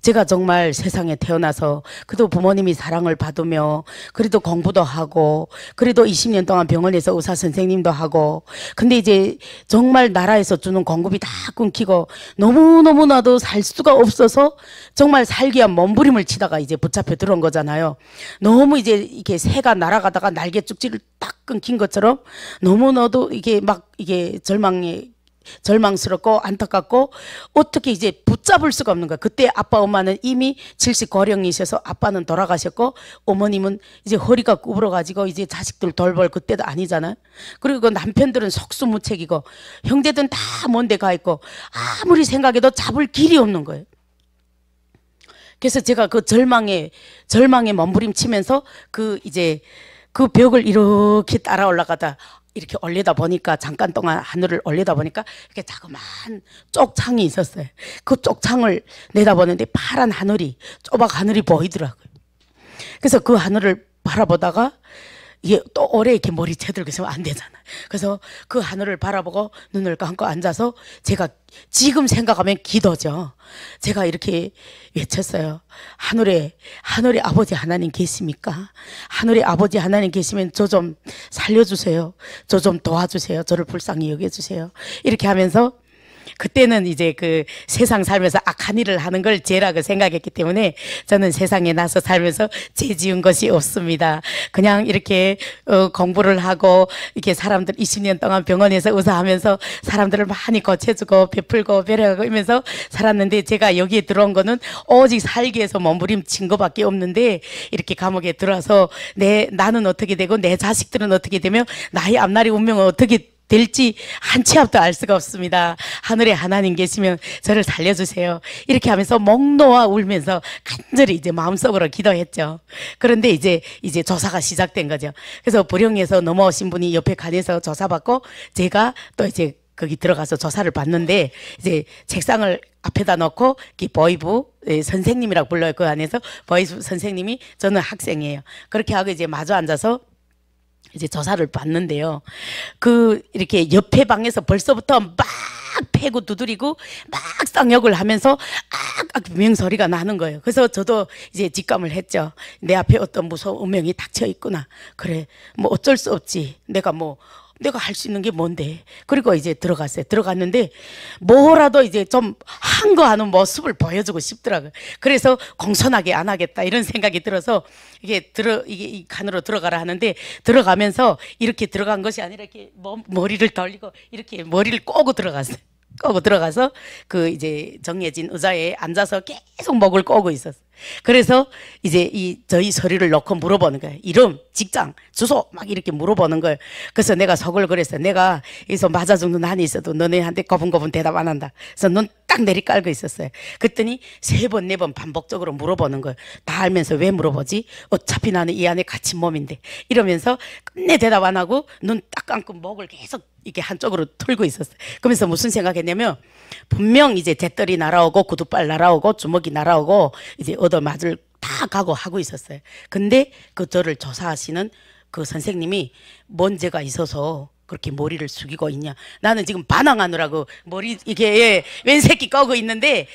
제가 정말 세상에 태어나서 그래도 부모님이 사랑을 받으며 그래도 공부도 하고 그래도 20년 동안 병원에서 의사 선생님도 하고 근데 이제 정말 나라에서 주는 공급이 다 끊기고 너무너무나도 살 수가 없어서 정말 살기 위한 몸부림을 치다가 이제 붙잡혀 들어온 거잖아요. 너무 이제 이게 새가 날아가다가 날개 쭉지를 딱 끊긴 것처럼 너무나도 이게 막 이게 절망스럽고 안타깝고 어떻게 이제 붙잡을 수가 없는 거야. 그때 아빠 엄마는 이미 70 고령이셔서 아빠는 돌아가셨고 어머님은 이제 허리가 구부러가지고 이제 자식들 돌볼 그때도 아니잖아요. 그리고 남편들은 속수무책이고 형제들은 다 먼 데 가 있고 아무리 생각해도 잡을 길이 없는 거예요. 그래서 제가 그 절망에 몸부림치면서 그 벽을 이렇게 따라 올라가다 이렇게 올리다 보니까 잠깐 동안 하늘을 올리다 보니까 이렇게 자그마한 쪽창이 있었어요. 그 쪽창을 내다보는데 파란 하늘이 쪼박 하늘이 보이더라고요. 그래서 그 하늘을 바라보다가 이게 또 오래 이렇게 머리 채들고 있으면 안 되잖아요. 그래서 그 하늘을 바라보고 눈을 감고 앉아서 제가 지금 생각하면 기도죠. 제가 이렇게 외쳤어요. 하늘에 아버지 하나님 계십니까? 하늘에 아버지 하나님 계시면 저 좀 살려주세요. 저 좀 도와주세요. 저를 불쌍히 여겨주세요. 이렇게 하면서 그때는 이제 그 세상 살면서 악한 일을 하는 걸 죄라고 생각했기 때문에 저는 세상에 나서 살면서 죄 지은 것이 없습니다. 그냥 이렇게 공부를 하고 이렇게 사람들 20년 동안 병원에서 의사하면서 사람들을 많이 고쳐주고 베풀고 배려하고 이러면서 살았는데, 제가 여기에 들어온 거는 오직 살기 위해서 몸부림친 거밖에 없는데, 이렇게 감옥에 들어와서 나는 어떻게 되고 내 자식들은 어떻게 되며 나의 앞날의 운명은 어떻게 될지 한 치 앞도 알 수가 없습니다. 하늘에 하나님 계시면 저를 살려주세요. 이렇게 하면서 목 놓아 울면서 간절히 이제 마음속으로 기도했죠. 그런데 이제 조사가 시작된 거죠. 그래서 불행에서 넘어오신 분이 옆에 간에서 조사받고, 제가 또 이제 거기 들어가서 조사를 받는데, 이제 책상을 앞에다 놓고 보이부 선생님이라고 불러요. 그 안에서 보이부 선생님이, 저는 학생이에요. 그렇게 하고 이제 마주 앉아서 이제 조사를 받는데요. 이렇게 옆에 방에서 벌써부터 막 패고 두드리고 막 쌍욕을 하면서 비명소리가 나는 거예요. 그래서 저도 이제 직감을 했죠. 내 앞에 어떤 무서운 운명이 닥쳐 있구나. 그래, 뭐 어쩔 수 없지. 내가 할 수 있는 게 뭔데. 그리고 이제 들어갔어요. 들어갔는데 뭐라도 이제 좀 한 거 하는 모습을 보여주고 싶더라고요. 그래서 공손하게 안 하겠다 이런 생각이 들어서 이게 이 칸으로 들어가라 하는데, 들어가면서 이렇게 들어간 것이 아니라 이렇게 머리를 돌리고 이렇게 머리를 꼬고 들어갔어요. 꼬고 들어가서 그 이제 정해진 의자에 앉아서 계속 목을 꼬고 있었어요. 그래서 이제 저희 서류를 놓고 물어보는 거예요. 이름, 직장, 주소 막 이렇게 물어보는 거예요. 그래서 내가 속을 그랬어요. 내가 여기서 맞아 죽는 한이 있어도 너네한테 고분고분 대답 안 한다. 그래서 눈 딱 내리깔고 있었어요. 그랬더니 3번, 4번 반복적으로 물어보는 거예요. 다 알면서 왜 물어보지? 어차피 나는 이 안에 갇힌 몸인데. 이러면서 끝내 대답 안 하고 눈 딱 감고 목을 계속 이렇게 한쪽으로 틀고 있었어요. 그러면서 무슨 생각했냐면, 분명 이제 재떨이 날아오고 구두발 날아오고 주먹이 날아오고 이제 얻어맞을 다 각오하고 있었어요. 근데 저를 조사하시는 그 선생님이 뭔 죄가 있어서 그렇게 머리를 숙이고 있냐. 나는 지금 반항하느라고 머리 이게 웬 새끼 꺼고 있는데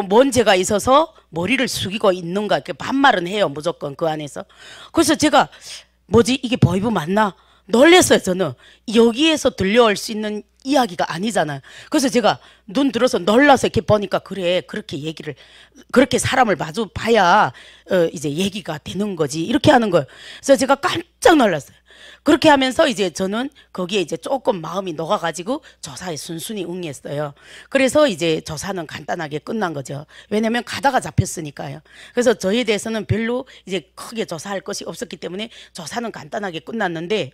뭔 죄가 있어서 머리를 숙이고 있는가, 이렇게 반말은 해요 무조건 그 안에서. 그래서 제가 뭐지, 이게 보이브 맞나 놀랬어요. 저는 여기에서 들려올 수 있는 이야기가 아니잖아요. 그래서 제가 눈 들어서 놀라서 이렇게 보니까, 그래, 그렇게 사람을 마주 봐야 이제 얘기가 되는 거지, 이렇게 하는 거예요. 그래서 제가 깜짝 놀랐어요. 그렇게 하면서 이제 저는 거기에 이제 조금 마음이 녹아가지고 조사에 순순히 응했어요. 그래서 이제 조사는 간단하게 끝난 거죠. 왜냐면 가다가 잡혔으니까요. 그래서 저에 대해서는 별로 이제 크게 조사할 것이 없었기 때문에 조사는 간단하게 끝났는데,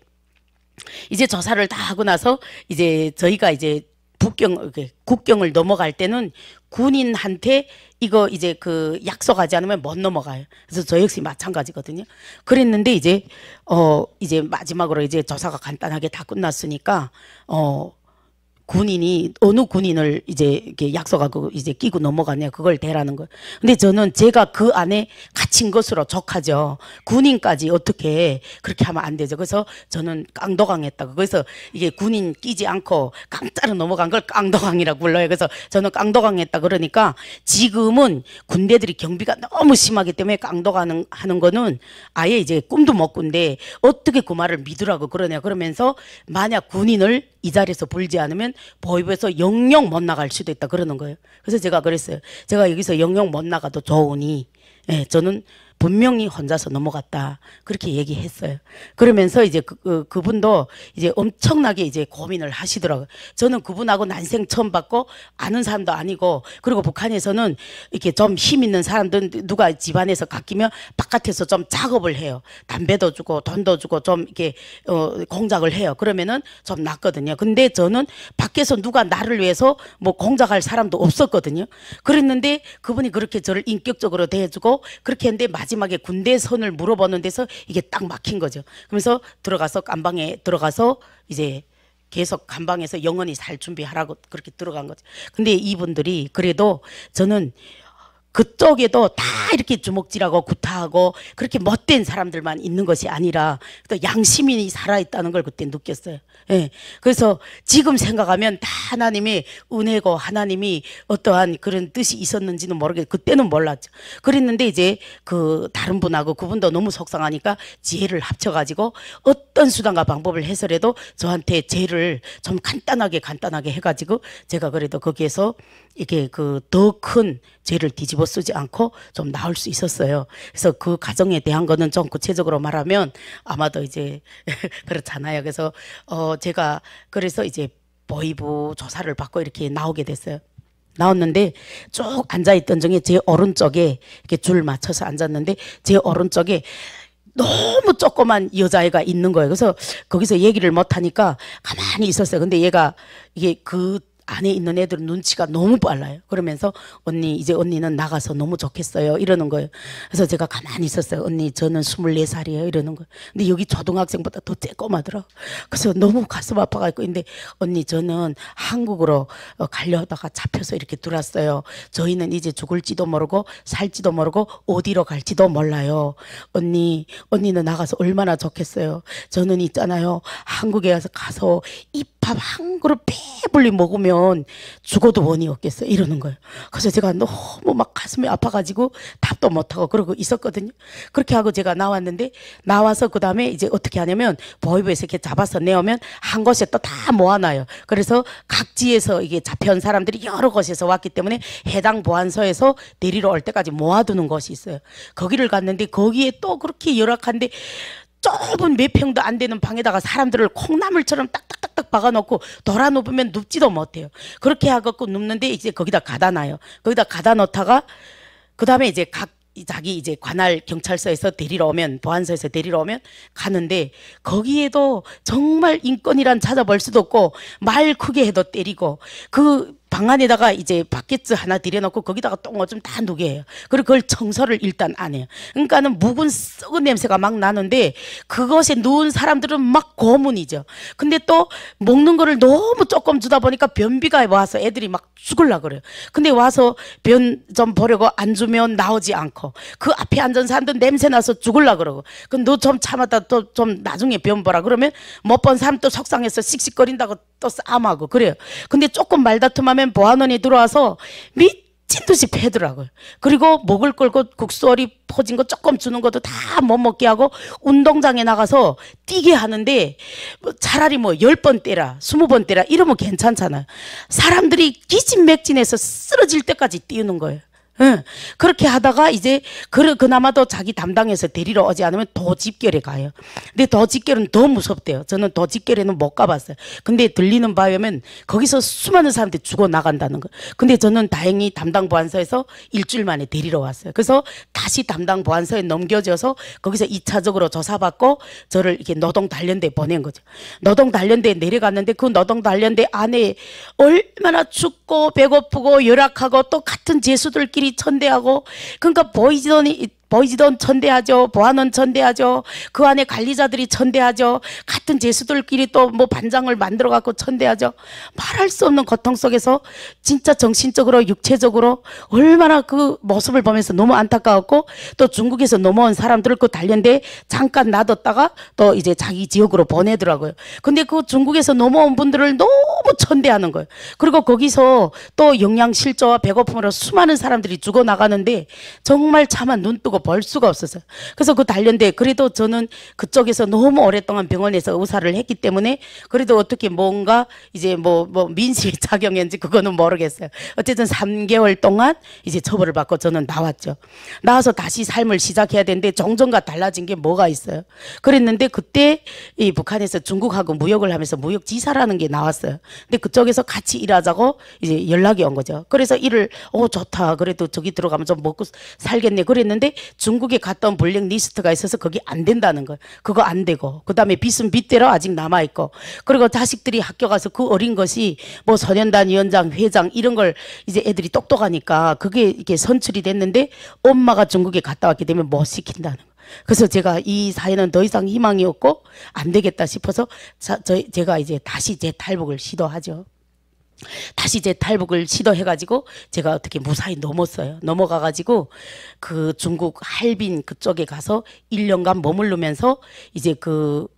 이제 조사를 다 하고 나서 이제 저희가 이제 국경을 넘어갈 때는 군인한테 이거 이제 약속하지 않으면 못 넘어가요. 그래서 저 역시 마찬가지거든요. 그랬는데 이제 마지막으로 이제 조사가 간단하게 다 끝났으니까 군인이 어느 군인을 이제 이렇게 약속하고 이제 끼고 넘어가냐, 그걸 대라는 거예요. 근데 저는 제가 그 안에 갇힌 것으로 족하죠. 군인까지 어떻게 그렇게 하면 안 되죠. 그래서 저는 깡도강했다고. 그래서 이게 군인 끼지 않고 깡따로 넘어간 걸 깡도강이라고 불러요. 그래서 저는 깡도강했다 그러니까, 지금은 군대들이 경비가 너무 심하기 때문에 깡도강 하는 거는 아예 이제 꿈도 못 꾼데 어떻게 그 말을 믿으라고 그러냐 그러면서, 만약 군인을 이 자리에서 불지 않으면 보이부에서 영영 못 나갈 수도 있다 그러는 거예요. 그래서 제가 그랬어요. 제가 여기서 영영 못 나가도 좋으니, 저는 분명히 혼자서 넘어갔다, 그렇게 얘기했어요. 그러면서 이제 그분도 이제 엄청나게 이제 고민을 하시더라고요. 저는 그분하고 난생 처음 봤고 아는 사람도 아니고, 그리고 북한에서는 이렇게 좀 힘 있는 사람들 누가 집안에서 갓기면 바깥에서 좀 작업을 해요. 담배도 주고 돈도 주고 좀 이렇게 공작을 해요. 그러면은 좀 낫거든요. 근데 저는 밖에서 누가 나를 위해서 뭐 공작할 사람도 없었거든요. 그랬는데 그분이 그렇게 저를 인격적으로 대해주고 그렇게 했는데, 마지막에 군대 선을 물어보는 데서 이게 딱 막힌 거죠. 그러면서 들어가서 감방에 들어가서 이제 계속 감방에서 영원히 살 준비하라고 그렇게 들어간 거죠. 근데 이분들이 그래도, 저는 그쪽에도 다 이렇게 주먹질하고 구타하고 그렇게 못된 사람들만 있는 것이 아니라 또 양심이 살아있다는 걸 그때 느꼈어요. 예. 그래서 지금 생각하면 다 하나님의 은혜고 하나님이 어떠한 그런 뜻이 있었는지는 모르겠어요. 그때는 몰랐죠. 그랬는데 이제 그 다른 분하고 그분도 너무 속상하니까 지혜를 합쳐가지고 어떤 수단과 방법을 해서라도 저한테 죄를 좀 간단하게 해가지고 제가 그래도 거기에서 이게 그 더 큰 죄를 뒤집어 쓰지 않고 좀 나올 수 있었어요. 그래서 그 과정에 대한 거는 좀 구체적으로 말하면 아마도 이제 그렇잖아요. 그래서 제가 그래서 이제 보이부 조사를 받고 이렇게 나오게 됐어요. 나왔는데 쭉 앉아있던 중에 제 오른쪽에 이렇게 줄 맞춰서 앉았는데 제 오른쪽에 너무 조그만 여자애가 있는 거예요. 그래서 거기서 얘기를 못하니까 가만히 있었어요. 근데 얘가 이게 그 안에 있는 애들 눈치가 너무 빨라요. 그러면서 언니 이제 언니는 나가서 너무 좋겠어요 이러는 거예요. 그래서 제가 가만히 있었어요. 언니 저는 24살이에요 이러는 거예요. 근데 여기 초등학생보다 더 쬐꼬마더라. 그래서 너무 가슴 아파가지고 근데 언니 저는 한국으로 가려다가 잡혀서 이렇게 들어왔어요. 저희는 이제 죽을지도 모르고 살지도 모르고 어디로 갈지도 몰라요. 언니는 나가서 얼마나 좋겠어요. 저는 있잖아요 한국에 가서 입밥 한 그릇 배불리 먹으면 죽어도 원이 없겠어요 이러는 거예요. 그래서 제가 너무 막 가슴이 아파가지고 답도 못하고 그러고 있었거든요. 그렇게 하고 제가 나왔는데 나와서 그 다음에 이제 어떻게 하냐면 보이부에서 이렇게 잡아서 내오면 한 곳에 또 다 모아놔요. 그래서 각지에서 이게 잡혀온 사람들이 여러 곳에서 왔기 때문에 해당 보안소에서 데리러 올 때까지 모아두는 곳이 있어요. 거기를 갔는데 거기에 또 그렇게 열악한데 좁은 몇 평도 안 되는 방에다가 사람들을 콩나물처럼 딱딱딱딱 박아놓고 돌아 눕으면 눕지도 못해요. 그렇게 하고 눕는데 이제 거기다 가다 놔요. 거기다 가다 놓다가 그 다음에 이제 자기 이제 관할 경찰서에서 데리러 오면 보안소에서 데리러 오면 가는데 거기에도 정말 인권이란 찾아볼 수도 없고 말 크게 해도 때리고 그 방 안에다가 이제 바켓츠 하나 들여놓고 거기다가 똥을 좀 다 누게 해요. 그리고 그걸 청소를 일단 안 해요. 그러니까는 묵은 썩은 냄새가 막 나는데 그것에 누운 사람들은 막 고문이죠. 근데 또 먹는 거를 너무 조금 주다 보니까 변비가 와서 애들이 막 죽으려고 그래요. 근데 와서 변 좀 보려고 안 주면 나오지 않고 그 앞에 앉은 사람들 냄새 나서 죽으려고 그러고 그럼 너 좀 참았다 또 좀 나중에 변 보라 그러면 못 본 사람 또 속상해서 씩씩거린다고 또 싸움하고 그래요. 근데 조금 말다툼하면 보안원이 들어와서 미친 듯이 패더라고요. 그리고 목을 끌고 국수어리 퍼진 거 조금 주는 것도 다 못 먹게 하고 운동장에 나가서 뛰게 하는데 차라리 뭐 10번 때라 20번 때라 이러면 괜찮잖아요. 사람들이 기진맥진해서 쓰러질 때까지 띄우는 거예요. 응. 그렇게 하다가 이제 그나마도 자기 담당해서 데리러 오지 않으면 도집결에 가요. 근데 도집결은 더 무섭대요. 저는 도집결에는 못 가봤어요. 근데 들리는 바에 의하면 거기서 수많은 사람들이 죽어 나간다는 거예요. 근데 저는 다행히 담당 보안소에서 일주일 만에 데리러 왔어요. 그래서 다시 담당 보안소에 넘겨져서 거기서 2차적으로 조사받고 저를 이렇게 노동단련대에 보낸 거죠. 노동단련대에 내려갔는데 그 노동단련대 안에 얼마나 춥고 배고프고 열악하고 또 같은 죄수들끼리 천대하고 그러니까 보이지던 천대하죠. 보안원 천대하죠. 그 안에 관리자들이 천대하죠. 같은 죄수들끼리 또 뭐 반장을 만들어 갖고 천대하죠. 말할 수 없는 고통 속에서 진짜 정신적으로 육체적으로 얼마나 그 모습을 보면서 너무 안타까웠고 또 중국에서 넘어온 사람들을 그 단련대에 잠깐 놔뒀다가 또 이제 자기 지역으로 보내더라고요. 근데 그 중국에서 넘어온 분들을 너무 천대하는 거예요. 그리고 거기서 또 영양실조와 배고픔으로 수많은 사람들이 죽어나가는데 정말 차마 눈 뜨고 볼 수가 없었어요. 그래서 그 단련대 그래도 저는 그쪽에서 너무 오랫동안 병원에서 의사를 했기 때문에 그래도 어떻게 뭔가 이제 뭐 민심이 작용했는지 그거는 모르겠어요. 어쨌든 3개월 동안 이제 처벌을 받고 저는 나왔죠. 나와서 다시 삶을 시작해야 되는데 종전과 달라진 게 뭐가 있어요. 그랬는데 그때 이 북한에서 중국하고 무역을 하면서 무역지사라는 게 나왔어요. 근데 그쪽에서 같이 일하자고 이제 연락이 온 거죠. 그래서 일을 좋다 그래도 저기 들어가면 좀 먹고 살겠네 그랬는데 중국에 갔던 블랙리스트가 있어서 거기 안 된다는 거예요. 그거 안 되고 그 다음에 빚은 빚대로 아직 남아있고 그리고 자식들이 학교 가서 그 어린 것이 뭐 소년단 위원장 회장 이런 걸 이제 애들이 똑똑하니까 그게 이렇게 선출이 됐는데 엄마가 중국에 갔다 왔기 때문에 못 시킨다는 거예요. 그래서 제가 이 사회는 더 이상 희망이 없고 안 되겠다 싶어서 제가 이제 다시 재탈북을 시도하죠. 다시 이제 탈북을 시도해가지고 제가 어떻게 무사히 넘었어요. 넘어가가지고 그 중국 할빈 그쪽에 가서 1년간 머무르면서 이제 그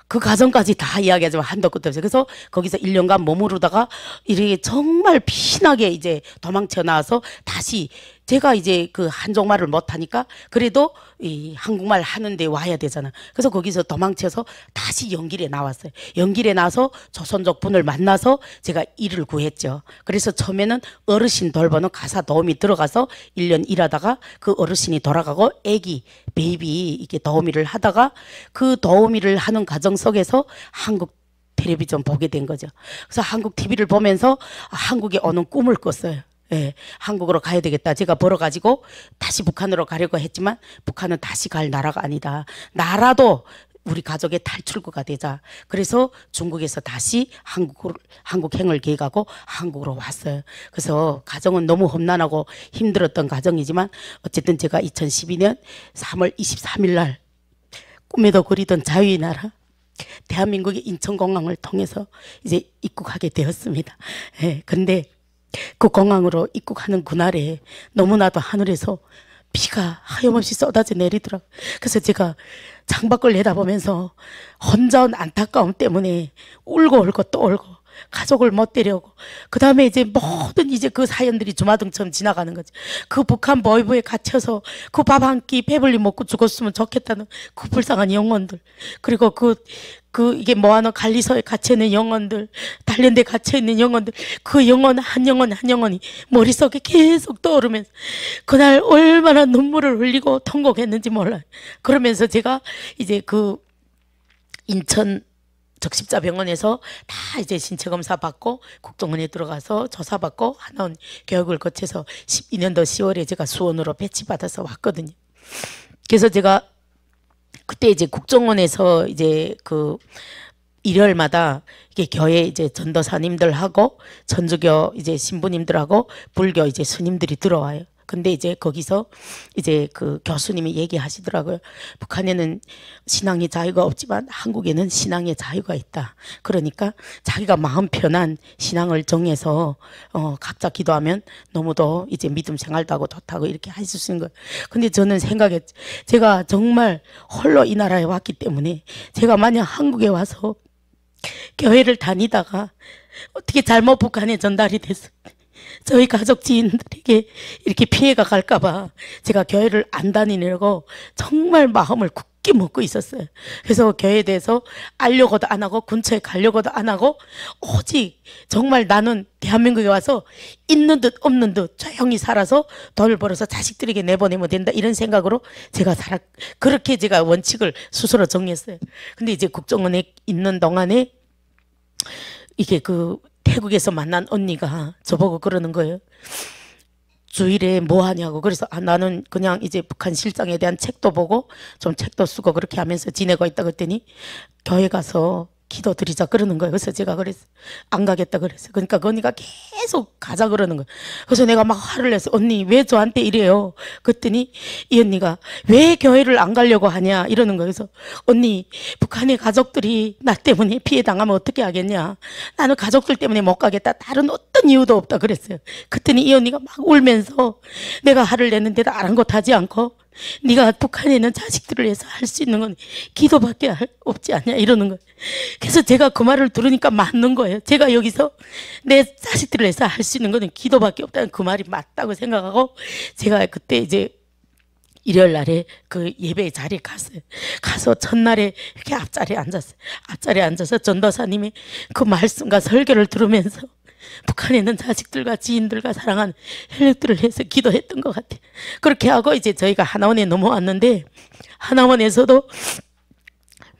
과정까지 다 이야기하지만 한도 끝도 없어요. 그래서 거기서 1년간 머무르다가 이렇게 정말 피나게 이제 도망쳐 나와서 다시 제가 이제 그 한국말을 못하니까 그래도 이 한국말 하는데 와야 되잖아. 그래서 거기서 도망쳐서 다시 연길에 나왔어요. 연길에 나서 조선족 분을 만나서 제가 일을 구했죠. 그래서 처음에는 어르신 돌보는 가사 도우미 들어가서 1년 일하다가 그 어르신이 돌아가고 애기 베이비 이게 도우미를 하다가 그 도우미를 하는 과정 속에서 한국 텔레비전 보게 된 거죠. 그래서 한국 TV를 보면서 한국에 오는 꿈을 꿨어요. 예, 한국으로 가야 되겠다. 제가 벌어가지고 다시 북한으로 가려고 했지만 북한은 다시 갈 나라가 아니다. 나라도 우리 가족의 탈출구가 되자. 그래서 중국에서 다시 한국행을 계획하고 한국으로 왔어요. 그래서 가정은 너무 험난하고 힘들었던 가정이지만 어쨌든 제가 2012년 3월 23일 날 꿈에도 그리던 자유의 나라 대한민국의 인천공항을 통해서 이제 입국하게 되었습니다. 예, 근데 그 공항으로 입국하는 그날에 너무나도 하늘에서 비가 하염없이 쏟아져 내리더라고요. 그래서 제가 창밖을 내다보면서 혼자 온 안타까움 때문에 울고 또 울고 가족을 못 데려오고 그 다음에 이제 모든 이제 그 사연들이 주마등처럼 지나가는 거지. 그 북한 보이부에 갇혀서 그 밥 한 끼 배불리 먹고 죽었으면 좋겠다는 그 불쌍한 영혼들, 그리고 이게 뭐하는 관리소에 갇혀있는 영혼들, 단련대에 갇혀있는 영혼들, 그 영혼 한 영혼이 머릿속에 계속 떠오르면서 그날 얼마나 눈물을 흘리고 통곡했는지 몰라요. 그러면서 제가 이제 그 인천 적십자병원에서 다 이제 신체 검사 받고 국정원에 들어가서 조사받고 하나원 교육을 거쳐서 12년도 10월에 제가 수원으로 배치받아서 왔거든요. 그래서 제가 그때 이제 국정원에서 이제 그 일요일마다 이게 교회 이제 전도사님들하고 천주교 이제 신부님들하고 불교 이제 스님들이 들어와요. 근데 이제 거기서 이제 그 교수님이 얘기하시더라고요. 북한에는 신앙의 자유가 없지만 한국에는 신앙의 자유가 있다. 그러니까 자기가 마음 편한 신앙을 정해서 각자 기도하면 너무도 이제 믿음 생활도 하고 좋다고 이렇게 하실 수 있는 거예요. 근데 저는 생각했죠. 제가 정말 홀로 이 나라에 왔기 때문에 제가 만약 한국에 와서 교회를 다니다가 어떻게 잘못 북한에 전달이 됐어요. 저희 가족 지인들에게 이렇게 피해가 갈까봐 제가 교회를 안 다니려고 정말 마음을 굳게 먹고 있었어요. 그래서 교회에 대해서 알려고도 안 하고 근처에 가려고도 안 하고 오직 정말 나는 대한민국에 와서 있는 듯 없는 듯 조용히 살아서 돈을 벌어서 자식들에게 내보내면 된다 이런 생각으로 제가 그렇게 제가 원칙을 스스로 정했어요. 근데 이제 국정원에 있는 동안에 이게 그 태국에서 만난 언니가 저보고 그러는 거예요. 주일에 뭐 하냐고. 그래서 나는 그냥 이제 북한 실상에 대한 책도 보고 좀 책도 쓰고 그렇게 하면서 지내고 있다 그랬더니 교회 가서 기도 드리자 그러는 거예요. 그래서 제가 그랬어요. 안 가겠다 그랬어요. 그러니까 그 언니가 계속 가자 그러는 거예요. 그래서 내가 막 화를 냈어요. 언니 왜 저한테 이래요? 그랬더니 이 언니가 왜 교회를 안 가려고 하냐 이러는 거예요. 그래서 언니 북한의 가족들이 나 때문에 피해 당하면 어떻게 하겠냐. 나는 가족들 때문에 못 가겠다. 다른 어떤 이유도 없다 그랬어요. 그랬더니 이 언니가 막 울면서 내가 화를 냈는데도 아랑곳하지 않고 네가 북한에 있는 자식들을 위해서 할 수 있는 건 기도밖에 없지 않냐 이러는 거예요. 그래서 제가 그 말을 들으니까 맞는 거예요. 제가 여기서 내 자식들을 위해서 할 수 있는 건 기도밖에 없다는 그 말이 맞다고 생각하고 제가 그때 이제 일요일 날에 그 예배 자리에 갔어요. 가서 첫날에 이렇게 앞자리에 앉았어요. 앞자리에 앉아서 전도사님이 그 말씀과 설교를 들으면서 북한에 있는 자식들과 지인들과 사랑하는 혈육들을 해서 기도했던 것 같아요. 그렇게 하고 이제 저희가 하나원에 넘어왔는데 하나원에서도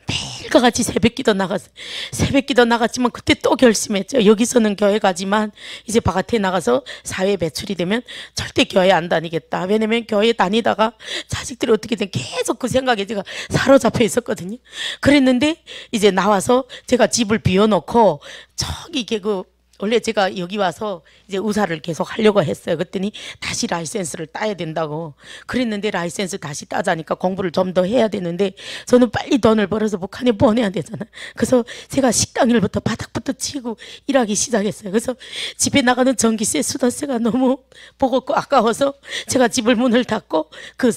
매일과 같이 새벽기도 나갔어요. 새벽기도 나갔지만 그때 또 결심했죠. 여기서는 교회 가지만 이제 바깥에 나가서 사회 배출이 되면 절대 교회 안 다니겠다. 왜냐면 교회 다니다가 자식들이 어떻게든 계속 그 생각에 제가 사로잡혀 있었거든요. 그랬는데 이제 나와서 제가 집을 비워놓고 저기 이게 그 원래 제가 여기 와서 이제 의사를 계속 하려고 했어요. 그랬더니 다시 라이센스를 따야 된다고 그랬는데, 라이센스 다시 따자니까 공부를 좀 더 해야 되는데 저는 빨리 돈을 벌어서 북한에 보내야 되잖아요. 그래서 제가 식당 일부터 바닥부터 치고 일하기 시작했어요. 그래서 집에 나가는 전기세, 수도세가 너무 버겁고 아까워서 제가 집을 문을 닫고 그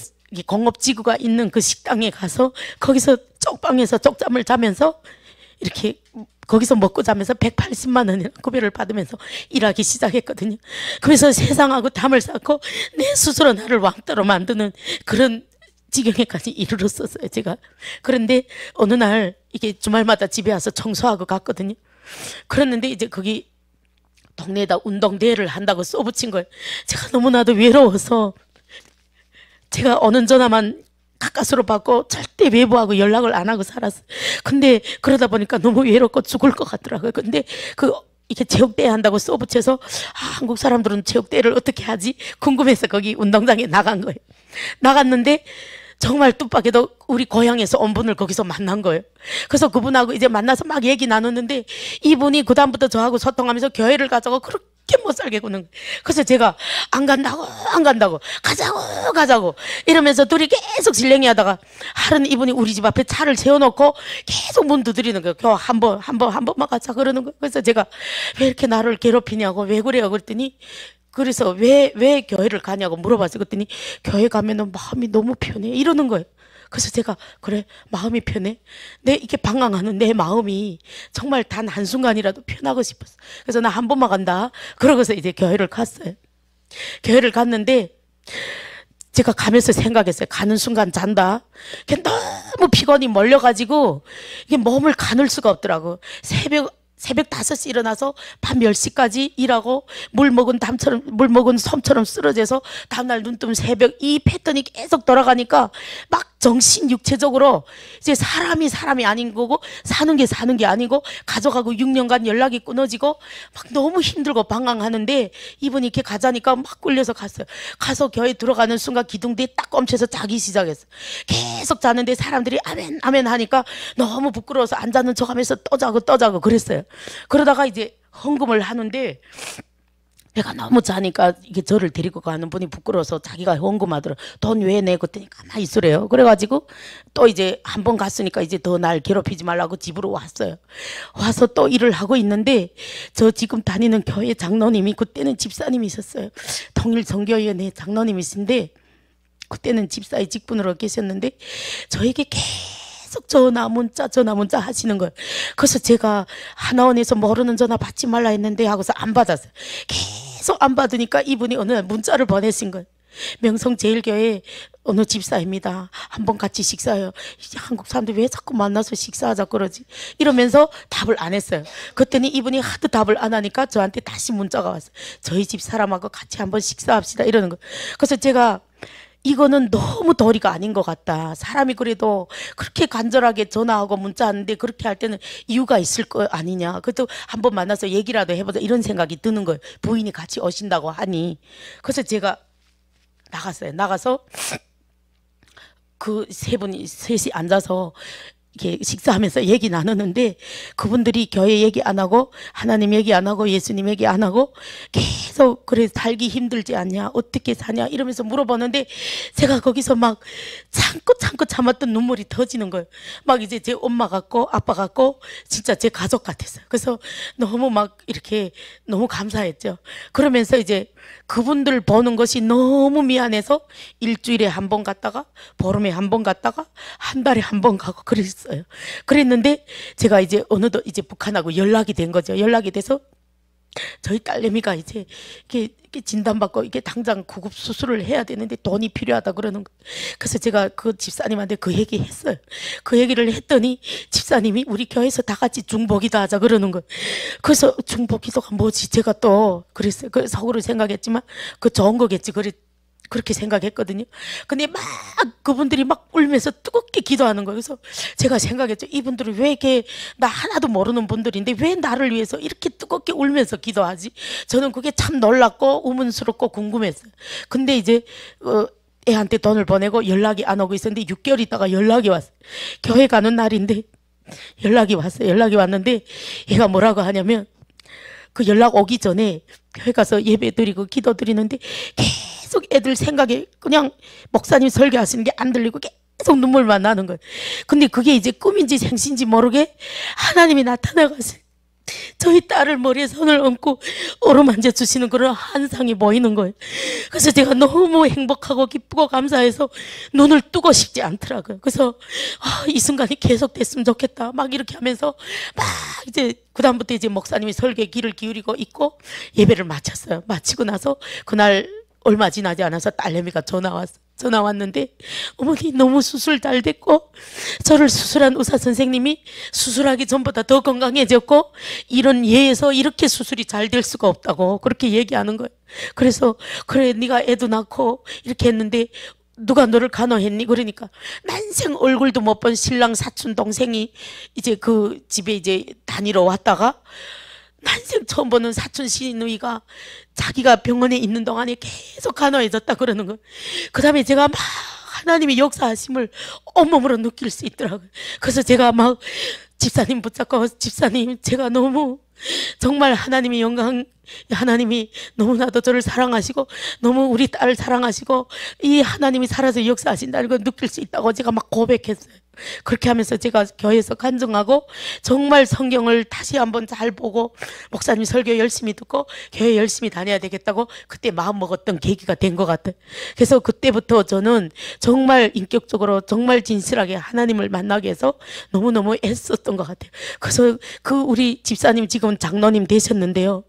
공업지구가 있는 그 식당에 가서 거기서 쪽방에서 쪽잠을 자면서 이렇게 거기서 먹고 자면서 180만 원이나 급여를 받으면서 일하기 시작했거든요. 그래서 세상하고 담을 쌓고 내 스스로 나를 왕따로 만드는 그런 지경에까지 이르렀었어요, 제가. 그런데 어느 날 이게 주말마다 집에 와서 청소하고 갔거든요. 그랬는데 이제 거기 동네에다 운동대회를 한다고 써붙인 거예요. 제가 너무나도 외로워서 제가 오는 전화만 가까스로 받고 절대 외부하고 연락을 안 하고 살았어요. 근데 그러다 보니까 너무 외롭고 죽을 것 같더라고요. 근데 이렇게 체육대회 한다고 써붙여서 한국 사람들은 체육대회를 어떻게 하지? 궁금해서 거기 운동장에 나간 거예요. 나갔는데 정말 뜻밖에도 우리 고향에서 온 분을 거기서 만난 거예요. 그래서 그분하고 이제 만나서 막 얘기 나눴는데 이분이 그다음부터 저하고 소통하면서 교회를 가자고 그렇게 못 살게 구는 거예요. 그래서 제가 안 간다고 가자고 이러면서 둘이 계속 질랭이 하다가 하루는 이분이 우리 집 앞에 차를 세워놓고 계속 문 두드리는 거예요. 교회 한 번만 가자 그러는 거예요. 그래서 제가 왜 이렇게 나를 괴롭히냐고, 왜 그래요 그랬더니, 그래서 왜 교회를 가냐고 물어봤어요. 그랬더니 교회 가면은 마음이 너무 편해 이러는 거예요. 그래서 제가 그래, 마음이 편해? 이렇게 방황하는 내 마음이 정말 단 한순간이라도 편하고 싶었어. 그래서 나 한 번만 간다 그러고서 이제 교회를 갔어요. 교회를 갔는데 제가 가면서 생각했어요. 가는 순간 잔다. 너무 피곤이 몰려가지고 이게 몸을 가눌 수가 없더라고. 새벽 5시 일어나서 밤 10시까지 일하고 물 먹은 솜처럼 쓰러져서 다음날 눈 뜨면 새벽, 이 패턴이 계속 돌아가니까 막 정신 육체적으로 이제 사람이 아닌 거고 사는 게 아니고 가족하고 6년간 연락이 끊어지고 막 너무 힘들고 방황하는데 이분이 이렇게 가자니까 막 끌려서 갔어요. 가서 교회 들어가는 순간 기둥대에 딱 멈춰서 자기 시작했어요. 계속 자는데 사람들이 아멘 아멘 하니까 너무 부끄러워서 안 자는 척하면서 또 자고 그랬어요. 그러다가 이제 헌금을 하는데 내가 너무 자니까 이게 저를 데리고 가는 분이 부끄러워서 자기가 헌금하더라. 돈 왜 내? 그랬더니 가만히 있으래요. 그래가지고 또 이제 한 번 갔으니까 이제 더 날 괴롭히지 말라고 집으로 왔어요. 와서 또 일을 하고 있는데 저 지금 다니는 교회 장로님이, 그때는 집사님이셨어요. 통일선교위원회 장로님이신데 그때는 집사의 직분으로 계셨는데 저에게 계속 전화 문자 하시는 거예요. 그래서 제가 하나원에서 모르는 전화 받지 말라 했는데 하고서 안 받았어요. 계속 안 받으니까 이분이 어느 날 문자를 보내신 거예요. 명성제일교회 어느 집사입니다. 한번 같이 식사해요. 이제 한국 사람들 왜 자꾸 만나서 식사하자 그러지? 이러면서 답을 안 했어요. 그랬더니 이분이 하도 답을 안 하니까 저한테 다시 문자가 왔어요. 저희 집 사람하고 같이 한번 식사합시다 이러는 거예요. 그래서 제가 이거는 너무 도리가 아닌 것 같다. 사람이 그래도 그렇게 간절하게 전화하고 문자하는데 그렇게 할 때는 이유가 있을 거 아니냐. 그래도 한번 만나서 얘기라도 해보자 이런 생각이 드는 거예요. 부인이 같이 오신다고 하니. 그래서 제가 나갔어요. 나가서 그 셋이 앉아서 이렇게 식사하면서 얘기 나누는데 그분들이 교회 얘기 안 하고 하나님 얘기 안 하고 예수님 얘기 안 하고 계속 그래 살기 힘들지 않냐, 어떻게 사냐 이러면서 물어보는데 제가 거기서 막 참고 참았던 눈물이 터지는 거예요. 막 이제 제 엄마 같고 아빠 같고 진짜 제 가족 같았어요. 그래서 너무 막 이렇게 너무 감사했죠. 그러면서 이제 그분들 보는 것이 너무 미안해서 일주일에 한 번 갔다가 보름에 한 번 갔다가 한 달에 한 번 가고 그랬어요. 그랬는데 제가 이제 어느덧 이제 북한하고 연락이 된 거죠. 연락이 돼서 저희 딸내미가 이제 이렇게 진단받고 이게 당장 구급 수술을 해야 되는데 돈이 필요하다 그러는 거예요. 그래서 제가 그 집사님한테 그 얘기 했어요. 그 얘기를 했더니 집사님이 우리 교회에서 다 같이 중보기도 하자 그러는 거예요. 그래서 중보기도가 뭐지? 제가 또 그랬어요. 그 속으로 생각했지만 그 좋은 거겠지. 그렇게 생각했거든요. 근데 막 그분들이 막 울면서 뜨겁게 기도하는 거예요. 그래서 제가 생각했죠. 이분들은 왜 이렇게 나 하나도 모르는 분들인데 왜 나를 위해서 이렇게 뜨겁게 울면서 기도하지? 저는 그게 참 놀랍고 의문스럽고 궁금했어요. 근데 이제 애한테 돈을 보내고 연락이 안 오고 있었는데 6개월 있다가 연락이 왔어요. 교회 가는 날인데 연락이 왔어요. 연락이 왔는데 얘가 뭐라고 하냐면 그 연락 오기 전에 교회 가서 예배 드리고 기도 드리는데 계속 애들 생각에 그냥 목사님 설교하시는 게 안 들리고 계속 눈물만 나는 거예요. 근데 그게 이제 꿈인지 생신지 모르게 하나님이 나타나가서 저희 딸을 머리에 손을 얹고 어루만져 주시는 그런 환상이 보이는 거예요. 그래서 제가 너무 행복하고 기쁘고 감사해서 눈을 뜨고 싶지 않더라고요. 그래서 이 순간이 계속됐으면 좋겠다 막 이렇게 하면서 막 이제 그다음부터 이제 목사님이 설교에 귀를 기울이고 있고 예배를 마쳤어요. 마치고 나서 그날 얼마 지나지 않아서 딸내미가 전화 왔는데, 어머니 너무 수술 잘 됐고 저를 수술한 의사 선생님이 수술하기 전보다 더 건강해졌고 이런 예에서 이렇게 수술이 잘 될 수가 없다고 그렇게 얘기하는 거예요. 그래서 그래 네가 애도 낳고 이렇게 했는데 누가 너를 간호했니? 그러니까 난생 얼굴도 못 본 신랑 사촌 동생이 이제 그 집에 이제 다니러 왔다가 난생 처음 보는 사촌 시누이가 자기가 병원에 있는 동안에 계속 간호해줬다 그러는 거예요. 그 다음에 제가 막 하나님의 역사하심을 온몸으로 느낄 수 있더라고요. 그래서 제가 막 집사님 붙잡고, 집사님 제가 너무 정말 하나님의 영광, 하나님이 너무나도 저를 사랑하시고 너무 우리 딸을 사랑하시고 이 하나님이 살아서 역사하신다는 걸 느낄 수 있다고 제가 막 고백했어요. 그렇게 하면서 제가 교회에서 간증하고 정말 성경을 다시 한번 잘 보고 목사님 설교 열심히 듣고 교회 열심히 다녀야 되겠다고 그때 마음 먹었던 계기가 된 것 같아요. 그래서 그때부터 저는 정말 인격적으로 정말 진실하게 하나님을 만나기 위해서 너무너무 애썼던 것 같아요. 그래서 그 우리 집사님 지금 장로님 되셨는데요,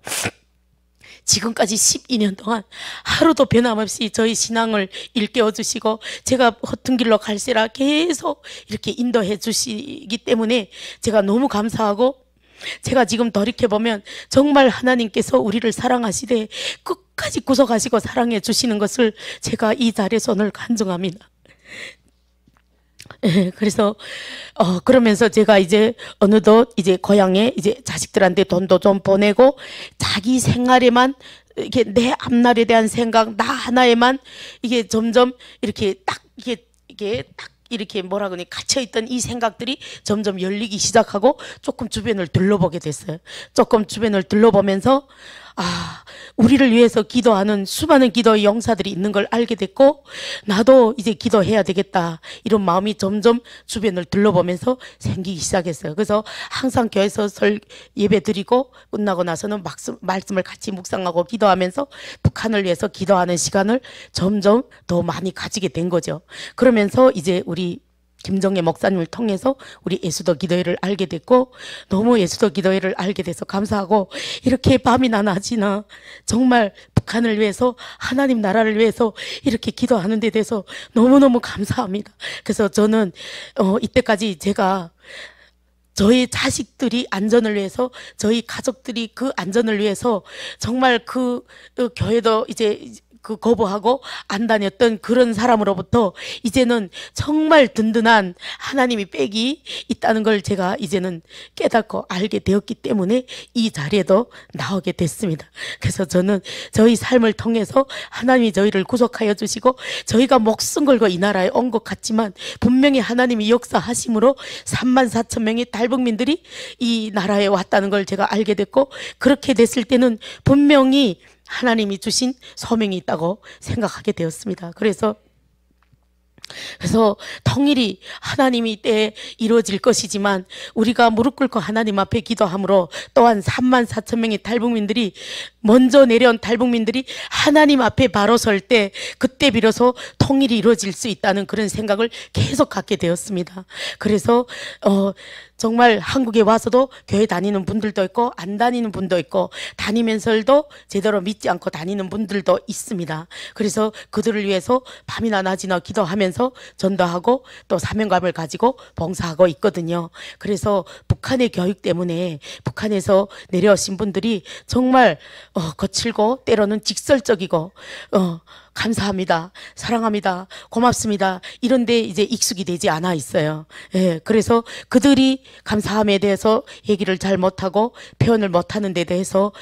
지금까지 12년 동안 하루도 변함없이 저희 신앙을 일깨워 주시고 제가 허튼 길로 갈세라 계속 이렇게 인도해 주시기 때문에 제가 너무 감사하고, 제가 지금 돌이켜보면 정말 하나님께서 우리를 사랑하시되 끝까지 구속하시고 사랑해 주시는 것을 제가 이 자리에서 오늘 간증합니다. 그래서 그러면서 제가 이제 어느덧 이제 고향에 이제 자식들한테 돈도 좀 보내고 자기 생활에만 이렇게 내 앞날에 대한 생각 나 하나에만 이게 점점 이렇게 딱 이게 딱 이렇게 뭐라 그러니 갇혀있던 이 생각들이 점점 열리기 시작하고 조금 주변을 둘러보게 됐어요. 조금 주변을 둘러보면서 우리를 위해서 기도하는 수많은 기도의 용사들이 있는 걸 알게 됐고 나도 이제 기도해야 되겠다 이런 마음이 점점 주변을 둘러보면서 생기기 시작했어요. 그래서 항상 교회에서 예배 드리고 끝나고 나서는 말씀을 같이 묵상하고 기도하면서 북한을 위해서 기도하는 시간을 점점 더 많이 가지게 된 거죠. 그러면서 이제 우리 김정혜 목사님을 통해서 우리 예수도 기도회를 알게 됐고 너무 예수도 기도회를 알게 돼서 감사하고, 이렇게 밤이나 낮이나 정말 북한을 위해서 하나님 나라를 위해서 이렇게 기도하는 데 대해서 너무너무 감사합니다. 그래서 저는 이때까지 제가 저희 자식들이 안전을 위해서 저희 가족들이 그 안전을 위해서 정말 그 교회도 이제 그 거부하고 안 다녔던 그런 사람으로부터 이제는 정말 든든한 하나님이 백이 있다는 걸 제가 이제는 깨닫고 알게 되었기 때문에 이 자리에도 나오게 됐습니다. 그래서 저는 저희 삶을 통해서 하나님이 저희를 구속하여 주시고 저희가 목숨 걸고 이 나라에 온 것 같지만 분명히 하나님이 역사하심으로 34,000명의 탈북민들이 이 나라에 왔다는 걸 제가 알게 됐고, 그렇게 됐을 때는 분명히 하나님이 주신 소명이 있다고 생각하게 되었습니다. 그래서 통일이 하나님이 때에 이루어질 것이지만 우리가 무릎 꿇고 하나님 앞에 기도함으로 또한 34,000명의 탈북민들이 먼저 내려온 탈북민들이 하나님 앞에 바로 설 때 그때 비로소 통일이 이루어질 수 있다는 그런 생각을 계속 갖게 되었습니다. 그래서 정말 한국에 와서도 교회 다니는 분들도 있고 안 다니는 분도 있고 다니면서도 제대로 믿지 않고 다니는 분들도 있습니다. 그래서 그들을 위해서 밤이나 낮이나 기도하면서 전도하고 또 사명감을 가지고 봉사하고 있거든요. 그래서 북한의 교육 때문에 북한에서 내려오신 분들이 정말 거칠고 때로는 직설적이고 감사합니다, 사랑합니다, 고맙습니다 이런데 이제 익숙이 되지 않아 있어요. 예, 그래서 그들이 감사함에 대해서 얘기를 잘 못하고 표현을 못하는 데 대해서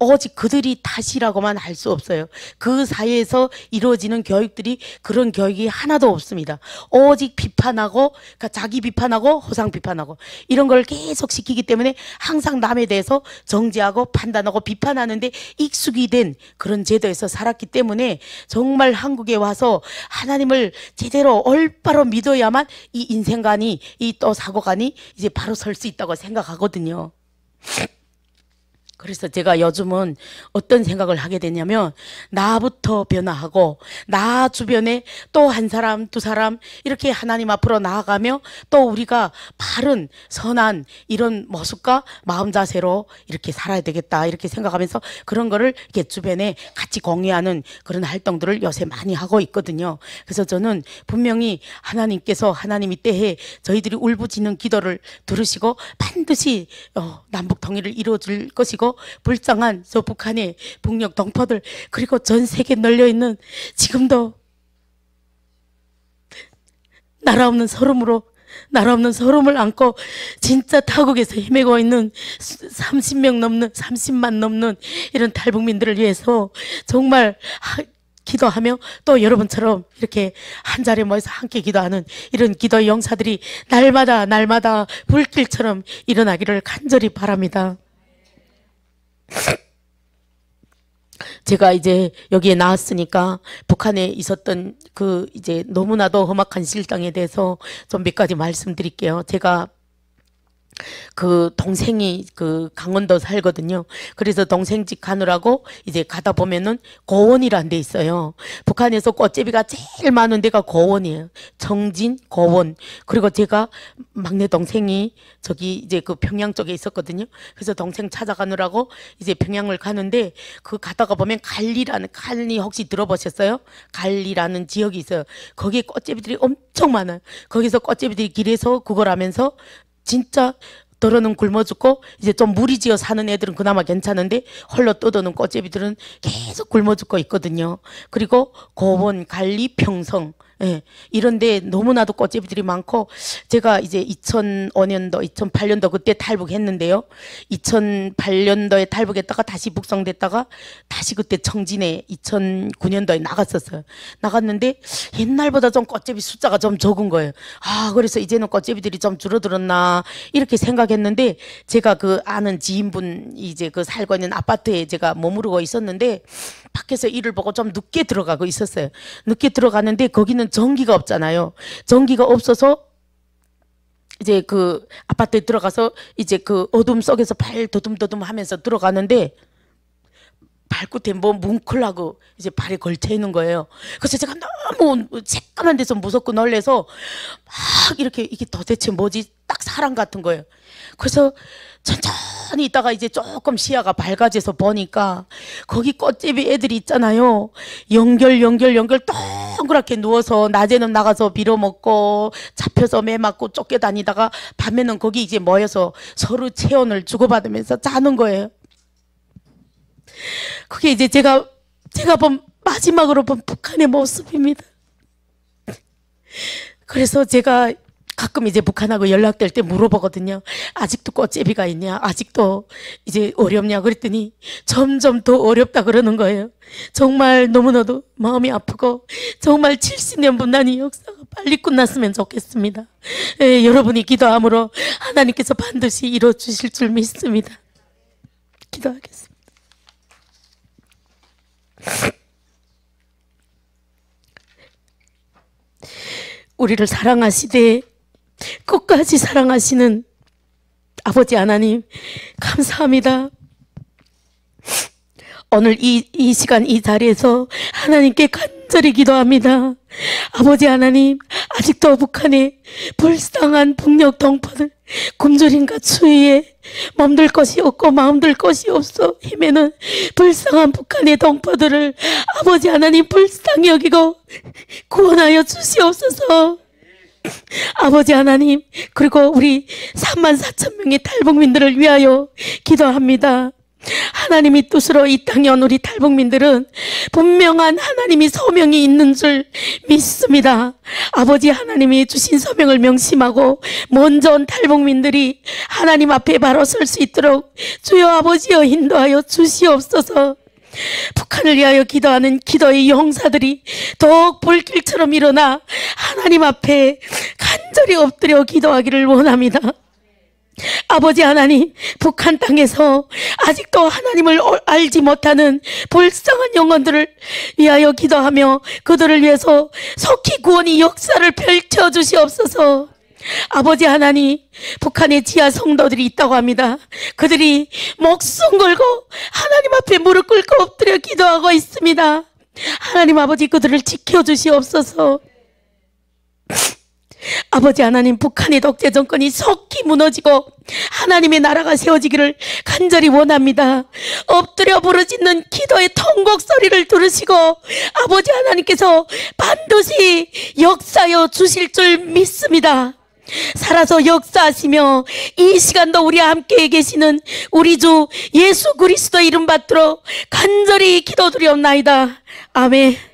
오직 그들이 탓이라고만 할 수 없어요. 그 사회에서 이루어지는 교육들이 그런 교육이 하나도 없습니다. 오직 비판하고, 그러니까 자기 비판하고 허상 비판하고 이런 걸 계속 시키기 때문에 항상 남에 대해서 정죄하고 판단하고 비판하는데 익숙이 된 그런 제도에서 살았기 때문에 정말 한국에 와서 하나님을 제대로 올바로 믿어야만 이 인생관이, 이 또 사고관이 이제 바로 설 수 있다고 생각하거든요. 그래서 제가 요즘은 어떤 생각을 하게 되냐면, 나부터 변화하고 나 주변에 또 한 사람 두 사람 이렇게 하나님 앞으로 나아가며 또 우리가 바른 선한 이런 모습과 마음 자세로 이렇게 살아야 되겠다 이렇게 생각하면서 그런 거를 이렇게 주변에 같이 공유하는 그런 활동들을 요새 많이 하고 있거든요. 그래서 저는 분명히 하나님께서 하나님 이 때에 저희들이 울부짖는 기도를 들으시고 반드시 남북 통일을 이루어줄 것이고, 불쌍한 저 북한의 북녘 동포들 그리고 전 세계에 널려있는 지금도 나라 없는 서름을 안고 진짜 타국에서 헤매고 있는 30만 넘는 이런 탈북민들을 위해서 정말 기도하며 또 여러분처럼 이렇게 한 자리에 모여서 함께 기도하는 이런 기도 용사들이 날마다 불길처럼 일어나기를 간절히 바랍니다. 제가 이제 여기에 나왔으니까 북한에 있었던 그 이제 너무나도 험악한 실정에 대해서 좀 몇 가지 말씀드릴게요. 제가 그 동생이 그 강원도 살거든요. 그래서 동생 집 가느라고 이제 가다 보면은 고원이라는 데 있어요. 북한에서 꽃제비가 제일 많은 데가 고원이에요. 청진, 고원. 그리고 제가 막내 동생이 저기 이제 그 평양 쪽에 있었거든요. 그래서 동생 찾아가느라고 이제 평양을 가는데 그 가다가 보면 갈리 혹시 들어보셨어요? 갈리라는 지역이 있어요. 거기에 꽃제비들이 엄청 많아요. 거기서 꽃제비들이 길에서 그걸 하면서 진짜 더러는 굶어 죽고 이제 좀 무리지어 사는 애들은 그나마 괜찮은데 홀로 떠도는 꽃제비들은 계속 굶어 죽고 있거든요. 그리고 고원, 갈리, 평성 이런데 너무나도 꽃제비들이 많고, 제가 이제 2005년도, 2008년도 그때 탈북했는데요. 2008년도에 탈북했다가 다시 북송됐다가 다시 그때 청진에 2009년도에 나갔었어요. 나갔는데 옛날보다 좀 꽃제비 숫자가 좀 적은 거예요. 그래서 이제는 꽃제비들이 좀 줄어들었나 이렇게 생각했는데, 제가 그 아는 지인분 이제 그 살고 있는 아파트에 제가 머무르고 있었는데 밖에서 일을 보고 좀 늦게 들어가고 있었어요. 늦게 들어가는데 거기는 전기가 없잖아요. 전기가 없어서 이제 그 아파트에 들어가서 이제 그 어둠 속에서 발 더듬더듬 하면서 들어가는데 발끝에 뭐 뭉클하고 이제 발에 걸쳐 있는 거예요. 그래서 제가 너무 새까만 데서 무섭고 놀래서 막 이렇게 이게 도대체 뭐지? 딱 사람 같은 거예요. 그래서 천천히 있다가 이제 조금 시야가 밝아져서 보니까 거기 꽃제비 애들이 있잖아요. 연결 동그랗게 누워서 낮에는 나가서 빌어먹고 잡혀서 매 맞고 쫓겨다니다가 밤에는 거기 이제 모여서 서로 체온을 주고받으면서 자는 거예요. 그게 이제 제가 마지막으로 본 북한의 모습입니다. 그래서 제가 가끔 이제 북한하고 연락될 때 물어보거든요. 아직도 꽃제비가 있냐? 아직도 이제 어렵냐? 그랬더니 점점 더 어렵다 그러는 거예요. 정말 너무나도 마음이 아프고 정말 70년 분단위 역사가 빨리 끝났으면 좋겠습니다. 여러분이 기도함으로 하나님께서 반드시 이루어 주실 줄 믿습니다. 기도하겠습니다. 우리를 사랑하시되 끝까지 사랑하시는 아버지 하나님, 감사합니다. 오늘 이 시간 이 자리에서 하나님께 간절히 기도합니다. 아버지 하나님, 아직도 북한의 불쌍한 북녘 동포들, 굶주림과 추위에 몸들 것이 없고 마음들 것이 없어 헤매는 불쌍한 북한의 동포들을 아버지 하나님 불쌍히 여기고 구원하여 주시옵소서. 아버지 하나님, 그리고 우리 34,000명의 탈북민들을 위하여 기도합니다. 하나님이 뜻으로 이 땅에 온 우리 탈북민들은 분명한 하나님이 소명이 있는 줄 믿습니다. 아버지 하나님이 주신 소명을 명심하고 먼저 온 탈북민들이 하나님 앞에 바로 설 수 있도록 주여 아버지여 인도하여 주시옵소서. 북한을 위하여 기도하는 기도의 용사들이 더욱 불길처럼 일어나 하나님 앞에 간절히 엎드려 기도하기를 원합니다. 아버지 하나님, 북한 땅에서 아직도 하나님을 알지 못하는 불쌍한 영혼들을 위하여 기도하며 그들을 위해서 속히 구원의 역사를 펼쳐 주시옵소서. 아버지 하나님, 북한에 지하 성도들이 있다고 합니다. 그들이 목숨 걸고 하나님 앞에 무릎 꿇고 엎드려 기도하고 있습니다. 하나님 아버지, 그들을 지켜주시옵소서. 아버지 하나님, 북한의 독재 정권이 속히 무너지고 하나님의 나라가 세워지기를 간절히 원합니다. 엎드려 부르짖는 기도의 통곡 소리를 들으시고 아버지 하나님께서 반드시 역사하여 주실 줄 믿습니다. 살아서 역사하시며 이 시간도 우리와 함께 계시는 우리 주 예수 그리스도 이름 받들어 간절히 기도드리옵나이다. 아멘.